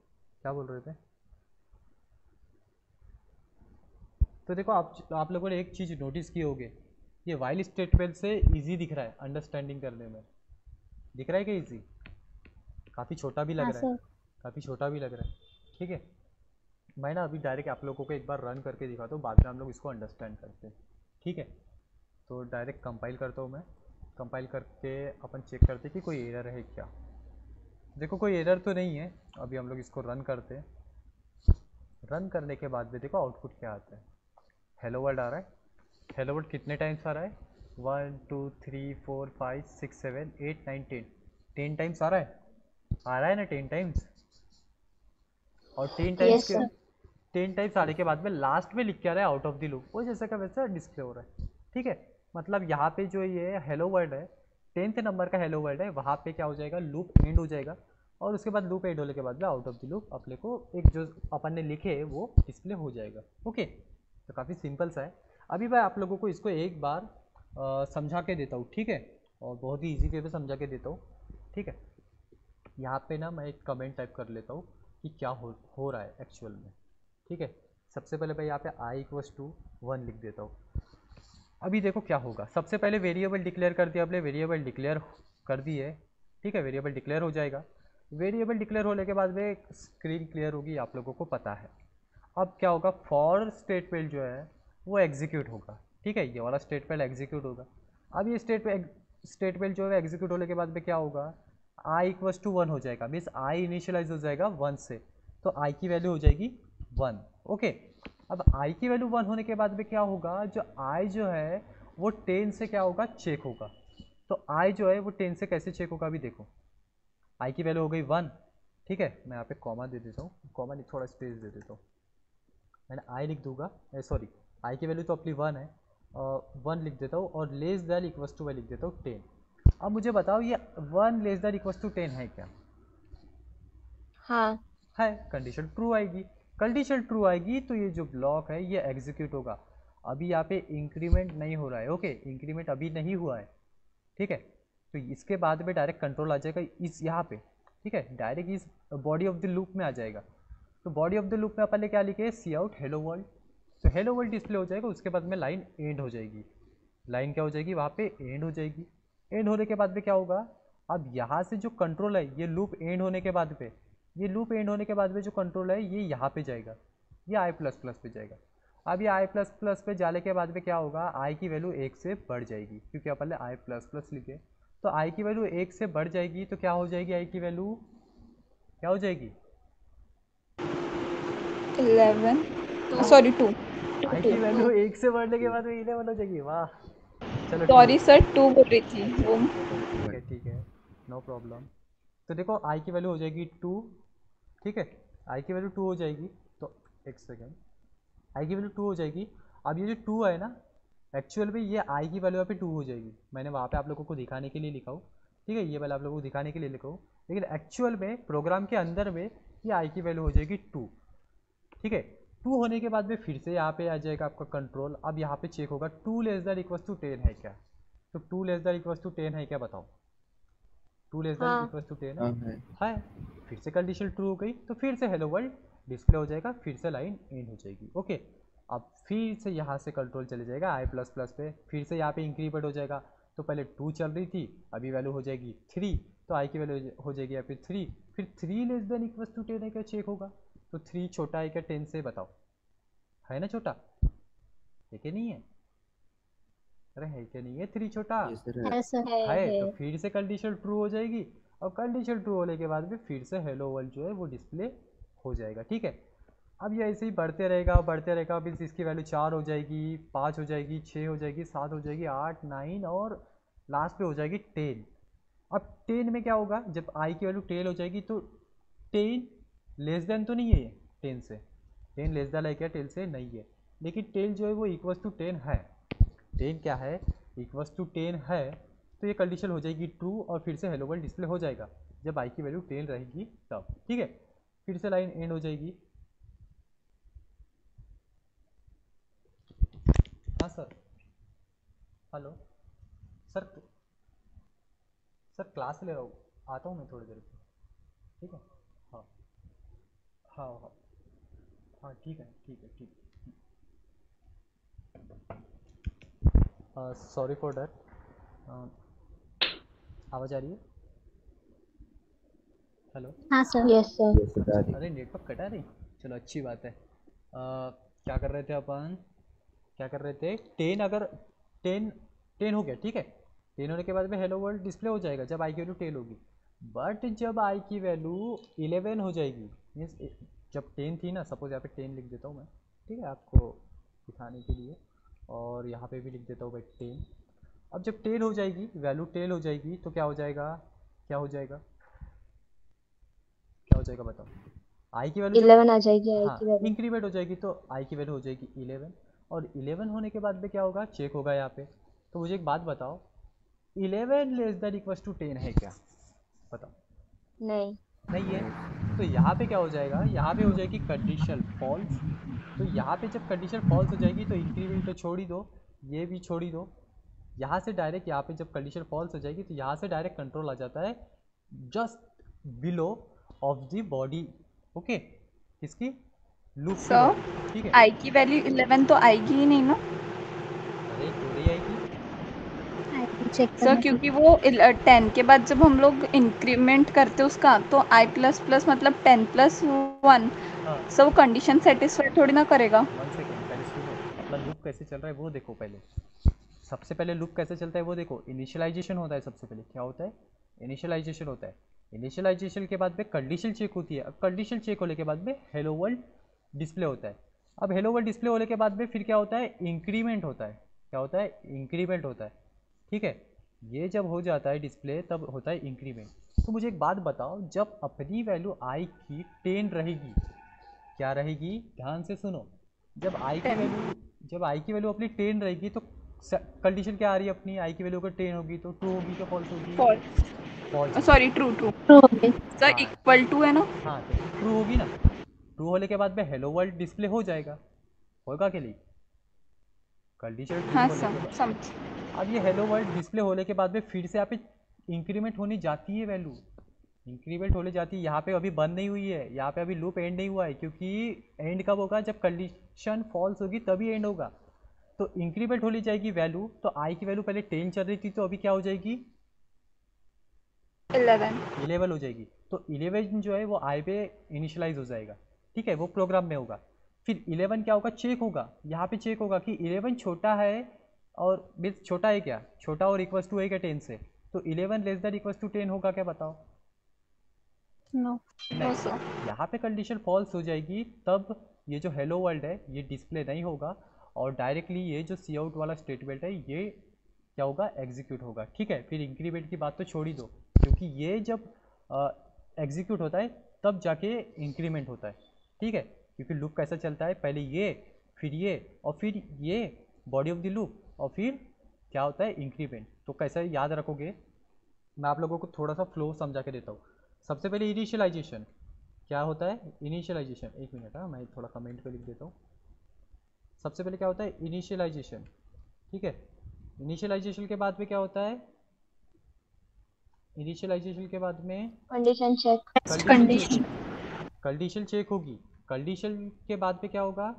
क्या बोल रहे थे। तो देखो आप लोगों ने एक चीज़ नोटिस की होगी, ये वाइल स्टेटमेंट से इजी दिख रहा है अंडरस्टैंडिंग करने में, दिख रहा है क्या इजी, काफ़ी छोटा भी लग हाँ रहा है, सर। काफ़ी छोटा भी लग रहा है। ठीक है, मैं ना अभी डायरेक्ट आप लोगों को एक बार रन करके दिखाता हूँ, बाद में हम लोग इसको अंडरस्टैंड करते हैं। ठीक है, तो डायरेक्ट कंपाइल करता हूँ मैं, कंपाइल करके अपन चेक करते हैं कि कोई एरर है क्या। देखो कोई एरर तो नहीं है, अभी हम लोग इसको रन करते हैं। रन करने के बाद में देखो आउटपुट क्या आता है, हेलो वर्ल्ड आ रहा है। हेलो वर्ल्ड कितने टाइम्स आ रहा है, 1 2 3 4 5 6 7 8 9 10, 10 टाइम्स आ रहा है ना 10 टाइम्स। और 10 टाइम्स यस के सर। 10 टाइम्स आने के बाद में लास्ट में लिख के आ रहा है आउट ऑफ द लूप, वो जैसा का वैसा डिस्प्ले हो रहा है। ठीक है, मतलब यहाँ पे जो ये हेलो वर्ल्ड है 10th नंबर का हेलो वर्ल्ड है, वहाँ पे क्या हो जाएगा, लूप एंड हो जाएगा, और उसके बाद लूप एंड होने के बाद में आउट ऑफ द लूप अपने को एक जो अपन ने लिखे वो डिस्प्ले हो जाएगा। ओके, तो काफ़ी सिंपल सा है। अभी मैं आप लोगों को इसको एक बार समझा के देता हूँ। ठीक है, और बहुत ही ईजी वे में समझा के देता हूँ। ठीक है, यहाँ पे ना मैं एक कमेंट टाइप कर लेता हूँ कि क्या हो रहा है एक्चुअल में। ठीक है, सबसे पहले मैं यहाँ पे आई इक्वल्स टू 1 लिख देता हूँ। अभी देखो क्या होगा, सबसे पहले वेरिएबल डिक्लेयर कर दिया आपने, वेरिएबल डिक्लेयर कर दी है। ठीक है, वेरिएबल डिक्लेयर हो जाएगा, वेरिएबल डिक्लेयर होने के बाद में स्क्रीन क्लियर होगी, आप लोगों को पता है। अब क्या होगा, फॉर स्टेटमेंट जो है वो एग्जीक्यूट होगा। ठीक है, ये वाला स्टेटमेंट एग्जीक्यूट होगा। अब ये स्टेटमेंट जो है एग्जीक्यूट होने के बाद में क्या होगा, आई इक्वल्स टू 1 हो जाएगा, मीन्स आई इनिशियलाइज हो जाएगा 1 से, तो आई की वैल्यू हो जाएगी 1। ओके, अब आई की वैल्यू 1 होने के बाद में क्या होगा, जो आई जो है वो 10 से क्या होगा, चेक होगा। तो आई जो है वो 10 से कैसे चेक होगा, अभी देखो आई की वैल्यू हो गई 1, ठीक है। मैं यहाँ पे कॉमा दे देता हूँ, कॉमा नहीं थोड़ा स्पेस दे देता हूँ, मैंने आई लिख दूंगा, सॉरी आई की वैल्यू तो अपनी 1 है, 1 लिख देता हूँ और लेस दैन इक्वस टू मैं लिख देता हूँ 10। अब मुझे बताओ ये 1 लेस दैन इक्वस टू 10 है क्या? हाँ है, कंडीशन ट्रू आएगी। कंडीशन ट्रू आएगी तो ये जो ब्लॉक है ये एग्जीक्यूट होगा। अभी यहाँ पे इंक्रीमेंट नहीं हो रहा है, ओके, इंक्रीमेंट अभी नहीं हुआ है, ठीक है। तो इसके बाद में डायरेक्ट कंट्रोल आ जाएगा इस यहाँ पे, ठीक है, डायरेक्ट इस बॉडी ऑफ द लूप में आ जाएगा। तो बॉडी ऑफ द लूप में अपन ने क्या लिखे, सी आउट हेलो वर्ल्ड। तो हेलो वर्ल्ड डिस्प्ले हो जाएगा, उसके बाद में लाइन एंड हो जाएगी। लाइन क्या हो जाएगी, वहाँ पे एंड हो जाएगी। एंड होने के बाद में क्या होगा, अब यहाँ से जो कंट्रोल है ये लूप एंड होने के बाद में, ये लूप एंड होने के बाद में जो कंट्रोल है ये यहाँ पे जाएगा, ये आई प्लस प्लस पे जाएगा। अब ये आई प्लस प्लस पे जाने के बाद में क्या होगा, आई की वैल्यू 1 से बढ़ जाएगी, क्योंकि अपन ने आई प्लस प्लस लिखे। तो आई की वैल्यू 1 से बढ़ जाएगी तो क्या हो जाएगी, आई की वैल्यू क्या हो जाएगी, 11 सॉरी 2 आई की वैल्यू 1 से बढ़ने के बाद में 11 हो जाएगी। वाह, चलो सॉरी सर 2 बोल रही थी वो। ठीक है, नो प्रॉब्लम। तो देखो आई की वैल्यू हो जाएगी 2, ठीक है, आई की वैल्यू 2 हो जाएगी। तो एक सेकेंड, आई की वैल्यू 2 हो जाएगी। अब ये जो 2 है ना, एक्चुअल में ये आई की वैल्यू पे 2 हो जाएगी। मैंने वहाँ पे आप लोगों को दिखाने के लिए लिखा हूँ, ठीक है, ये वाला आप लोगों को दिखाने के लिए लिखा हूँ, लेकिन एक्चुअल में प्रोग्राम के अंदर में ये आई की वैल्यू हो जाएगी 2, ठीक है। 2 होने के बाद में फिर से यहाँ पे आ जाएगा आपका कंट्रोल। अब यहाँ पे चेक होगा 2 लेस दैन इक्वस टू 10 है क्या। तो 2 लेस दैन इक्वस टू 10 है क्या, बताओ। 2 लेस दैन हाँ इक्वस टू 10 हाँ है, है। है। फिर से कंडीशन ट्रू हो गई तो फिर से हेलो वर्ल्ड डिस्प्ले हो जाएगा, फिर से लाइन एंड हो जाएगी, ओके। अब फिर से यहाँ से कंट्रोल चले जाएगा आई प्लस प्लस पे, फिर से यहाँ पे इंक्रीमेंट हो जाएगा। तो पहले 2 चल रही थी, अभी वैल्यू हो जाएगी 3, तो आई की वैल्यू हो जाएगी यहाँ पे 3। फिर 3 लेस देन इक्वस टू 10 है क्या, चेक होगा। तो 3 छोटा है क्या 10 से, बताओ, है ना छोटा, है कि नहीं है, अरे है क्या नहीं है 3 छोटा, ये सर है। ऐसा है। है। तो फिर से कंडीशन ट्रू हो जाएगी और कंडीशन ट्रू होने के बाद में फिर से हेलो वर्ल्ड जो है वो डिस्प्ले हो जाएगा, ठीक है। अब ये ऐसे ही बढ़ते रहेगा बढ़ते रहेगा, मीन्स इसकी वैल्यू 4 हो जाएगी, 5 हो जाएगी, 6 हो जाएगी, 7 हो जाएगी, 8, 9 और लास्ट पे हो जाएगी 10। अब 10 में क्या होगा, जब आई की वैल्यू 10 हो जाएगी तो 10 लेस देन तो नहीं है ये 10 से, 10 लेस देन है क्या 10 से, नहीं है। लेकिन 10 जो है वो इक्वल्स टू 10 है, 10 क्या है, इक्वल्स टू 10 है। तो ये कंडीशन हो जाएगी ट्रू और फिर से हेलो वर्ल्ड डिस्प्ले हो जाएगा जब आई की वैल्यू 10 रहेगी तब, ठीक है। फिर से लाइन एंड हो जाएगी। हाँ sir, hello sir, sir class ले रहा हूँ, आता हूँ मैं थोड़ी देर में, ठीक है। हाँ हाँ हाँ हाँ, ठीक है ठीक है ठीक है, सॉरी फॉर डैट। आवाज़ आ रही है, हेलो। हाँ सर। ये सर आ रही। अरे नेटवर्क कटा नहीं, चलो अच्छी बात है। क्या कर रहे थे अपन, क्या कर रहे थे, 10 अगर 10 10 हो गया, ठीक है। 10 होने के बाद में हेलो वर्ल्ड डिस्प्ले हो जाएगा जब आई की वैल्यू 10 होगी। बट जब आई की वैल्यू 11 हो जाएगी, मीन्स जब 10 थी ना, सपोज यहाँ पे 10 लिख देता हूँ मैं, ठीक है, आपको दिखाने के लिए, और यहाँ पे भी लिख देता हूँ भाई 10। अब जब 10 हो जाएगी, वैल्यू 10 हो जाएगी तो क्या हो जाएगा, क्या हो जाएगा, क्या हो जाएगा बताओ। आई की वैल्यू जब 11 आ जाएगी आई हाँ की वैल्यू। इंक्रीमेंट हो जाएगी तो आई की वैल्यू हो जाएगी 11, और 11 होने के बाद में क्या होगा, चेक होगा यहाँ पे। तो मुझे एक बात बताओ, 11 लेस देन इक्वल्स टू 10 है क्या, बताओ। नहीं। नहीं है, तो यहाँ पे क्या हो जाएगा, यहाँ पे हो जाएगी कंडीशन फॉल्स। तो यहाँ पे जब कंडीशन फॉल्स हो जाएगी तो इंक्रीमेंट तो छोड़ ही दो, ये भी छोड़ ही दो। यहाँ से डायरेक्ट यहाँ पे जब कंडीशन फॉल्स हो जाएगी तो यहाँ से डायरेक्ट कंट्रोल आ जाता है just below of the body, okay, किसकी, लूप की सर बॉडी, ठीक है। आई की वैल्यू 11 तो आएगी ही नहीं ना अरे क्यों नहीं आएगी, चेक सर, करना क्योंकि वो 10 के बाद जब हम लोग इंक्रीमेंट करते उसका तो आई प्लस प्लस मतलब 10 प्लस 1, हाँ सर वो कंडीशन सेटिस्फाई थोड़ी ना करेगा। 1 सेकेंड पहले सुनो, अपना लूप कैसे चल रहा है वो देखो पहले। सबसे पहले लूप कैसे चलता है वो देखो, इनिशियलाइजेशन होता है, सबसे पहले क्या होता है, इनिशियलाइजेशन होता है। इनिशियलाइजेशन के बाद में कंडीशन चेक होती है, अब कंडीशन चेक होने के बाद में हेलो वर्ल्ड डिस्प्ले होता है। अब हेलो वर्ल्ड डिस्प्ले होने के बाद में फिर क्या होता है, इंक्रीमेंट होता है। क्या होता है, इंक्रीमेंट होता है। ठीक है, ये जब हो जाता है डिस्प्ले तब होता है इंक्रीमेंट। तो मुझे एक बात बताओ, जब अपनी वैल्यू आई की 10 रहेगी, क्या रहेगी, ध्यान से सुनो, जब आई की 10 वैल्यू जब आई की वैल्यू अपनी 10 रहेगी तो कंडीशन क्या आ रही है अपनी, आई की वैल्यू अगर 10 होगी तो ट्रू होगी, तो फॉल्स होगी, false, false. Sorry true true true हो गई। सर, हाँ इक्वल टू है ना? हाँ, तो ट्रू होगी ना। ट्रू होने के बाद में हेलो वर्ल्ड डिस्प्ले हो जाएगा, होगा के लिए कंडीशन ट्रू हाँ होने के बाद। समझ। अब ये हेलो वर्ल्ड डिस्प्ले होने के बाद में फिर से यहाँ पे इंक्रीमेंट होनी जाती है वैल्यू, इंक्रीमेंट होने जाती है। यहाँ पे अभी बंद नहीं हुई है, यहाँ पे अभी लूप एंड नहीं हुआ है, क्योंकि एंड कब होगा, जब कंडीशन फॉल्स होगी तभी एंड होगा। तो इंक्रीमेंट होनी जाएगी वैल्यू। तो आई की वैल्यू पहले 10 चल रही थी, तो अभी क्या हो जाएगी, 11 हो जाएगी। तो 11 जो है वो आई पे इनिशियलाइज हो जाएगा। ठीक है, वो प्रोग्राम में होगा। फिर 11 क्या होगा, चेक होगा, यहाँ पे चेक होगा कि 11 छोटा है और मीन्स छोटा है क्या, छोटा और इक्वल्स टू है क्या 10 से। तो 11 लेस देन इक्वल्स टू 10 होगा क्या, बताओ। नो। No sir. यहाँ पे कंडीशन फॉल्स हो जाएगी, तब ये जो हेलो वर्ल्ड है ये डिस्प्ले नहीं होगा, और डायरेक्टली ये जो सी आउट वाला स्टेटमेंट है ये क्या होगा, एग्जीक्यूट होगा। ठीक है, फिर इंक्रीमेंट की बात तो छोड़ ही दो, क्योंकि ये जब एग्जीक्यूट होता है तब जाके इंक्रीमेंट होता है। ठीक है, क्योंकि लूप कैसा चलता है, पहले ये, फिर ये, और फिर ये बॉडी ऑफ द लूप, और फिर क्या होता है, इंक्रीमेंट। तो कैसा याद रखोगे, मैं आप लोगों को थोड़ा सा फ्लो समझा के देता हूँ। सबसे पहले इनिशियलाइजेशन क्या होता है, इनिशियलाइजेशन, एक मिनट, हाँ मैं थोड़ा कमेंट पे लिख देता हूँ। सबसे पहले क्या होता है, इनिशियलाइजेशन। ठीक है, इनिशियलाइजेशन के बाद में क्या होता है, इनिशियलाइजेशन के बाद में condition check. Condition check, condition check होगी। कंडीशन के बाद में क्या होगा,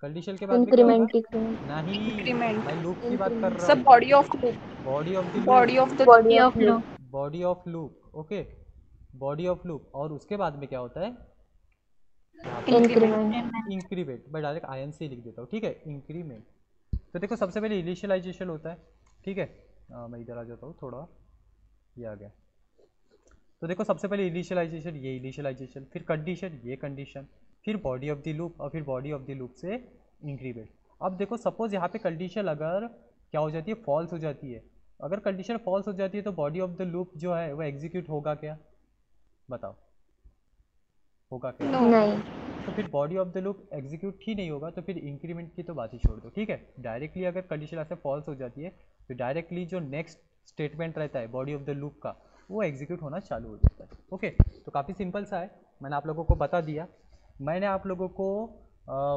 कंडीशन के बाद में क्या होगा, इंक्रीमेंट इंक्रीमेंट नहीं, इंक्रीमेंट। मैं लूप की बात कर रहा सब हूँ, body of loop, body of the body loop, of the body of loop. Body of loop, okay, body of loop. और उसके बाद में क्या होता है, इंक्रीमेंट। इंक्रीमेंट। मैं डायरेक्ट आई एन सी लिख देता हूँ। ठीक है, इंक्रीमेंट। तो देखो सबसे पहले इनिशियलाइजेशन होता है। ठीक है, मैं इधर आ जाता हूँ थोड़ा, ये आ गया। तो देखो सबसे पहले इनिशियलाइजेशन, ये इनिशियलाइजेशन, फिर कंडीशन, ये कंडीशन, फिर बॉडी ऑफ द लूप, और फिर बॉडी ऑफ द लूप से इंक्रीमेंट। अब देखो सपोज यहाँ पे कंडीशन अगर क्या हो जाती है, फॉल्स हो जाती है। अगर कंडीशन फॉल्स हो जाती है तो बॉडी ऑफ द लूप जो है वो एग्जीक्यूट होगा क्या, बताओ, होगा क्या। नो। नहीं। तो फिर body of the loop execute ही नहीं होगा, तो फिर इंक्रीमेंट की तो बात ही छोड़ दो। ठीक है, डायरेक्टली अगर कंडीशन ऐसे फॉल्स हो जाती है तो डायरेक्टली जो नेक्स्ट स्टेटमेंट रहता है बॉडी ऑफ द लूप का, वो एग्जीक्यूट होना चालू हो जाता है। ओके, तो काफ़ी सिंपल सा है, मैंने आप लोगों को बता दिया। मैंने आप लोगों को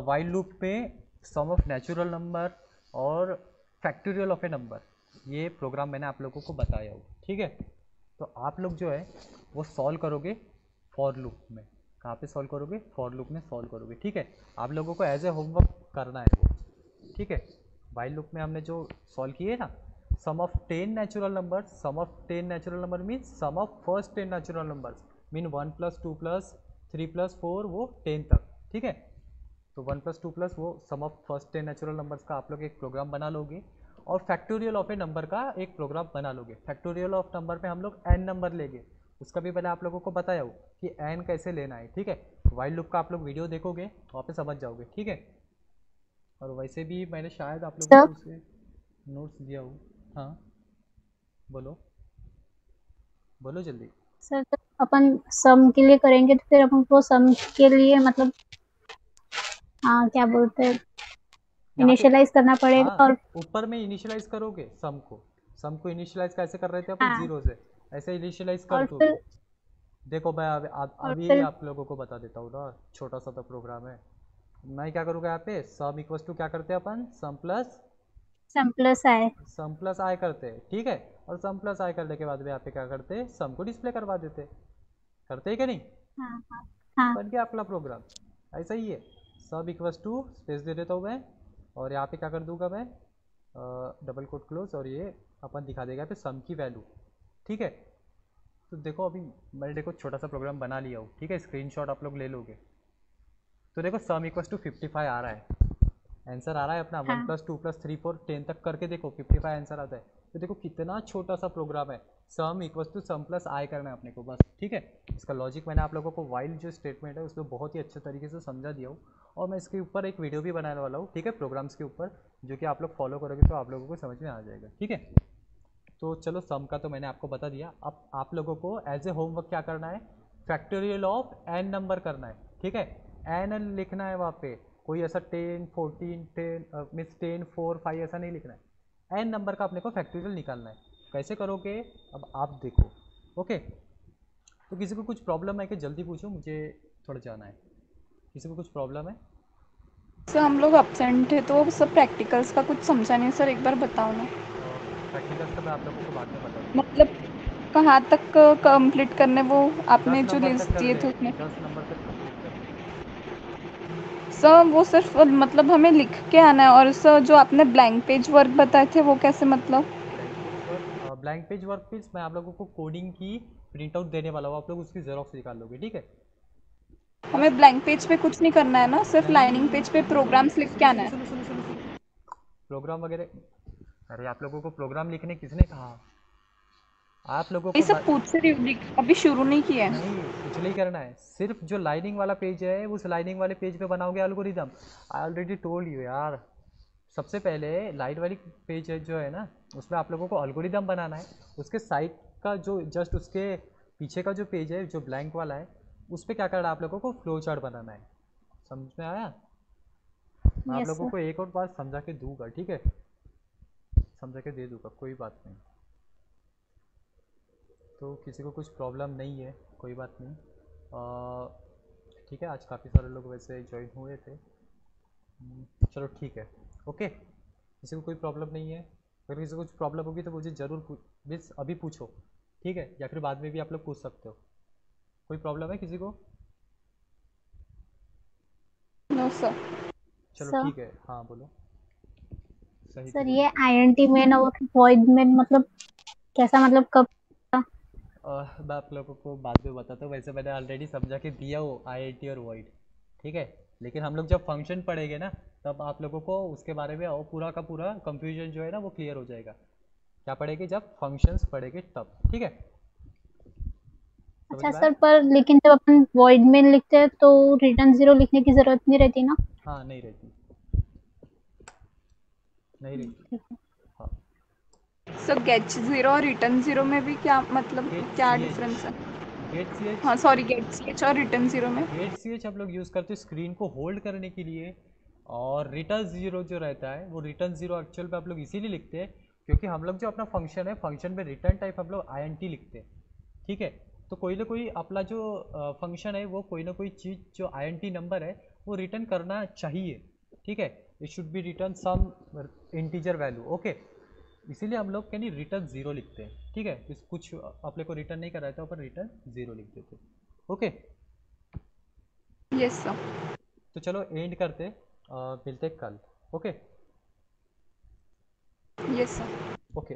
वाइल लूप में सम ऑफ नेचुरल नंबर और फैक्टोरियल ऑफ ए नंबर, ये प्रोग्राम मैंने आप लोगों को बताया हो। ठीक है, तो आप लोग जो है वो सॉल्व करोगे फॉर लूप में। कहाँ पे सॉल्व करोगे, फॉर लूप में सॉल्व करोगे। ठीक है, आप लोगों को एज ए होमवर्क करना है वो। ठीक है, वाइल लूप में हमने जो सॉल्व किए ना, sum of 10 natural number, sum of 10 natural number means sum of first 10 natural numbers, mean 1 + 2 + 3 + 4 वो 10 तक। ठीक है, तो 1 + 2 + वो सम ऑफ फर्स्ट 10 नेचुरल नंबर्स का आप लोग एक प्रोग्राम बना लोगे, और फैक्टोरियल ऑफ ए नंबर का एक प्रोग्राम बना लोगे। फैक्टोरियल ऑफ नंबर पे हम लोग n नंबर लेंगे, उसका भी मैंने आप लोगों को बताया हो कि n कैसे लेना है। ठीक है, वाइल लूप का आप लोग वीडियो देखोगे वहाँ पे समझ जाओगे। ठीक है, और वैसे भी मैंने शायद आप लोगों को उसे नोट्स दिया हो। हाँ बोलो, बोलो जल्दी। सर तो अपन सम के लिए करेंगे तो फिर अपन को सम के लिए मतलब हाँ क्या बोलते हैं, यहाँ पे इनिशियलाइज करना पड़ेगा। हाँ, और ऊपर में इनिशियलाइज करोगे सम को इनिशियलाइज कैसे कर रहे थे अपन, हाँ, जीरो से, ऐसे इनिशियलाइज कर और दोगे। फिर देखो मैं और अभी फिर आप लोगों को बता देता हूँ ना, छोटा सा तो प्रोग्राम है। मैं क्या करूँगा, यहाँ पे सम इक्वल्स टू क्या करते हैं अपन, सम प्लस आए। सम प्लस आई करते हैं। ठीक है, और सम प्लस आई करने के बाद में यहाँ पे क्या करते हैं, सम को डिस्प्ले करवा देते हैं। करते हैं क्या नहीं, हाँ हाँ हाँ। बन गया अपना प्रोग्राम। ऐसा ही है, सब इक्वल्स टू स्पेस दे देता हूँ मैं, और यहाँ पे क्या कर दूंगा मैं, डबल कोट क्लोज, और ये अपन दिखा देगा यहाँ पे सम की वैल्यू। ठीक है, तो देखो अभी मैंने देखो छोटा सा प्रोग्राम बना लिया हूँ। ठीक है, स्क्रीनशॉट आप लोग ले लोगे तो देखो सम इक्वल्स टू 55 आ रहा है, आंसर आ रहा है अपना। 1 हाँ। + 2 + 3 4 10 तक करके देखो 55 आंसर आता है। तो देखो कितना छोटा सा प्रोग्राम है, sum equals to sum plus I करना है अपने को बस, ठीक है। इसका लॉजिक मैंने आप लोगों को वाइल जो स्टेटमेंट है उसमें बहुत ही अच्छे तरीके से समझा दिया हूँ, और मैं इसके ऊपर एक वीडियो भी बनाने वाला हूँ, ठीक है, प्रोग्राम्स के ऊपर, जो कि आप लोग फॉलो करोगे तो आप लोगों को समझ में आ जाएगा, ठीक है। तो चलो सम का तो मैंने आपको बता दिया, अब आप लोगों को एज ए होमवर्क क्या करना है, फैक्टोरियल ऑफ एन नंबर करना है, ठीक है। एन लिखना है वहाँ पे, कोई ऐसा 10 14 10 मीन्स 10 4 5 ऐसा नहीं लिखना है, एन नंबर का अपने को फैक्टोरियल निकालना है। कैसे करोगे अब आप देखो, ओके। तो किसी को कुछ प्रॉब्लम है कि जल्दी पूछो, मुझे थोड़ा जाना है। किसी को कुछ प्रॉब्लम है? सर हम लोग अपसेंट थे तो सब प्रैक्टिकल्स का कुछ समझा नहीं सर, एक बार बताओ ना। प्रैक्टिकल्स का मैं आप लोगों को बाद में बता दूँगा। मतलब कहाँ तक कंप्लीट करने वो आपने 10 जो नंबर तक लिस्ट कर दिए ले, थे उसमें। 10 नंबर तक कंप्लीट कर ले। सर वो सिर्फ मतलब हमें लिख के आना है, और सर जो आपने ब्लैंक पेज वर्क बताए थे वो कैसे मतलब? ब्लैंक पेज वर्क पीस मैं आप लोगों को कोडिंग की प्रिंट आउट देने वाला हूँ, आप लोग उसकी जेरोक्स निकाल लोगे, ठीक है। बस हमें ब्लैंक पेज पे कुछ नहीं करना है ना, सिर्फ लाइनिंग पेज पे नहीं, प्रोग्राम्स लिख के सुनो आना सुनो है। सुनो सुनो सुनो सुनो, प्रोग्राम वगैरह, अरे आप लोगों को प्रोग्राम लिखने किसने कहा? आप लोगों ये को सब पूछ से रही हूँ, अभी शुरू नहीं किया है। नहीं, कुछ नहीं करना है, सिर्फ जो लाइनिंग वाला पेज है उस लाइनिंग वाले पेज पे बनाओगे algorithm. I already told you यार, सबसे पहले लाइट वाली पेज है जो है ना, उसमें आप लोगों को एल्गोरिदम बनाना है। उसके साइड का जो जस्ट उसके पीछे का जो पेज है जो ब्लैंक वाला है, उस पर क्या करना है, आप लोगों को फ्लो चार्ट बनाना है। समझ में आया? मैं आप यस लोगों सर। को एक और बात समझा के दूंगा, ठीक है, समझा के दे दूंगा, कोई बात नहीं। तो किसी को कुछ प्रॉब्लम नहीं है, कोई बात नहीं। ठीक है, आज काफ़ी सारे लोग वैसे ज्वाइन हुए थे। चलो ठीक है, ओके। किसी को कोई प्रॉब्लम नहीं है? अगर किसी को कुछ प्रॉब्लम होगी तो मुझे ज़रूर मीन्स अभी पूछो, ठीक है, या फिर बाद में भी आप लोग पूछ सकते हो। कोई प्रॉब्लम है किसी को? No sir. चलो सर ठीक है, हाँ बोलो। सही सर तरीके ये से आईएनटी मेन और वॉइड मेन मतलब कैसा, मतलब कब? मैं आप लोगों को बाद में बताता हूँ, वैसे मैंने ऑलरेडी समझा के दिया हो आईआईटी और वॉइड, ठीक है। लेकिन हम लोग जब फंक्शन पढ़ेंगे ना, तब आप लोगों को उसके बारे में और पूरा का पूरा कंफ्यूजन जो है ना वो क्लियर हो जाएगा। क्या पढ़ेंगे? जब फंक्शंस पढ़ेंगे तब, ठीक है। समझ अच्छा में सर, आया? पर लेकिन जब अपन वॉइड मेन लिखते हैं तो रिटर्न जीरो लिखने की जरूरत नहीं रहती ना? हाँ, नहीं रहती, नहीं रहती। ठीक है। हाँ, सर गेट जीरो और रिटर्न जीरो में भी क्या मतलब, गेट क्या सी एच, डिफरेंस है? गेट सी एच, हाँ सॉरी, गेट सीएच और रिटर्न जीरो में। गेट सी एच हम लोग यूज़ करते हैं स्क्रीन को होल्ड करने के लिए। और रिटर्न ज़ीरो जो रहता है, वो रिटर्न ज़ीरो एक्चुअल में आप लोग इसीलिए लिखते हैं क्योंकि हम लोग जो अपना फंक्शन है, फंक्शन में रिटर्न टाइप हम लोग आई लिखते हैं, ठीक है। तो कोई ना कोई अपना जो फंक्शन है वो कोई ना कोई चीज़ जो आई नंबर है वो रिटर्न करना चाहिए, ठीक है। It should be return some integer value, okay. इसीलिए हम लोग यानी रिटर्न ज़ीरो लिखते हैं, ठीक है। इस कुछ अपने को रिटर्न नहीं कर रहा था, अपन रिटर्न ज़ीरो लिख देते, ओके। Yes sir. तो चलो एंड करते, मिलते कल, ओके। Yes sir. ओके।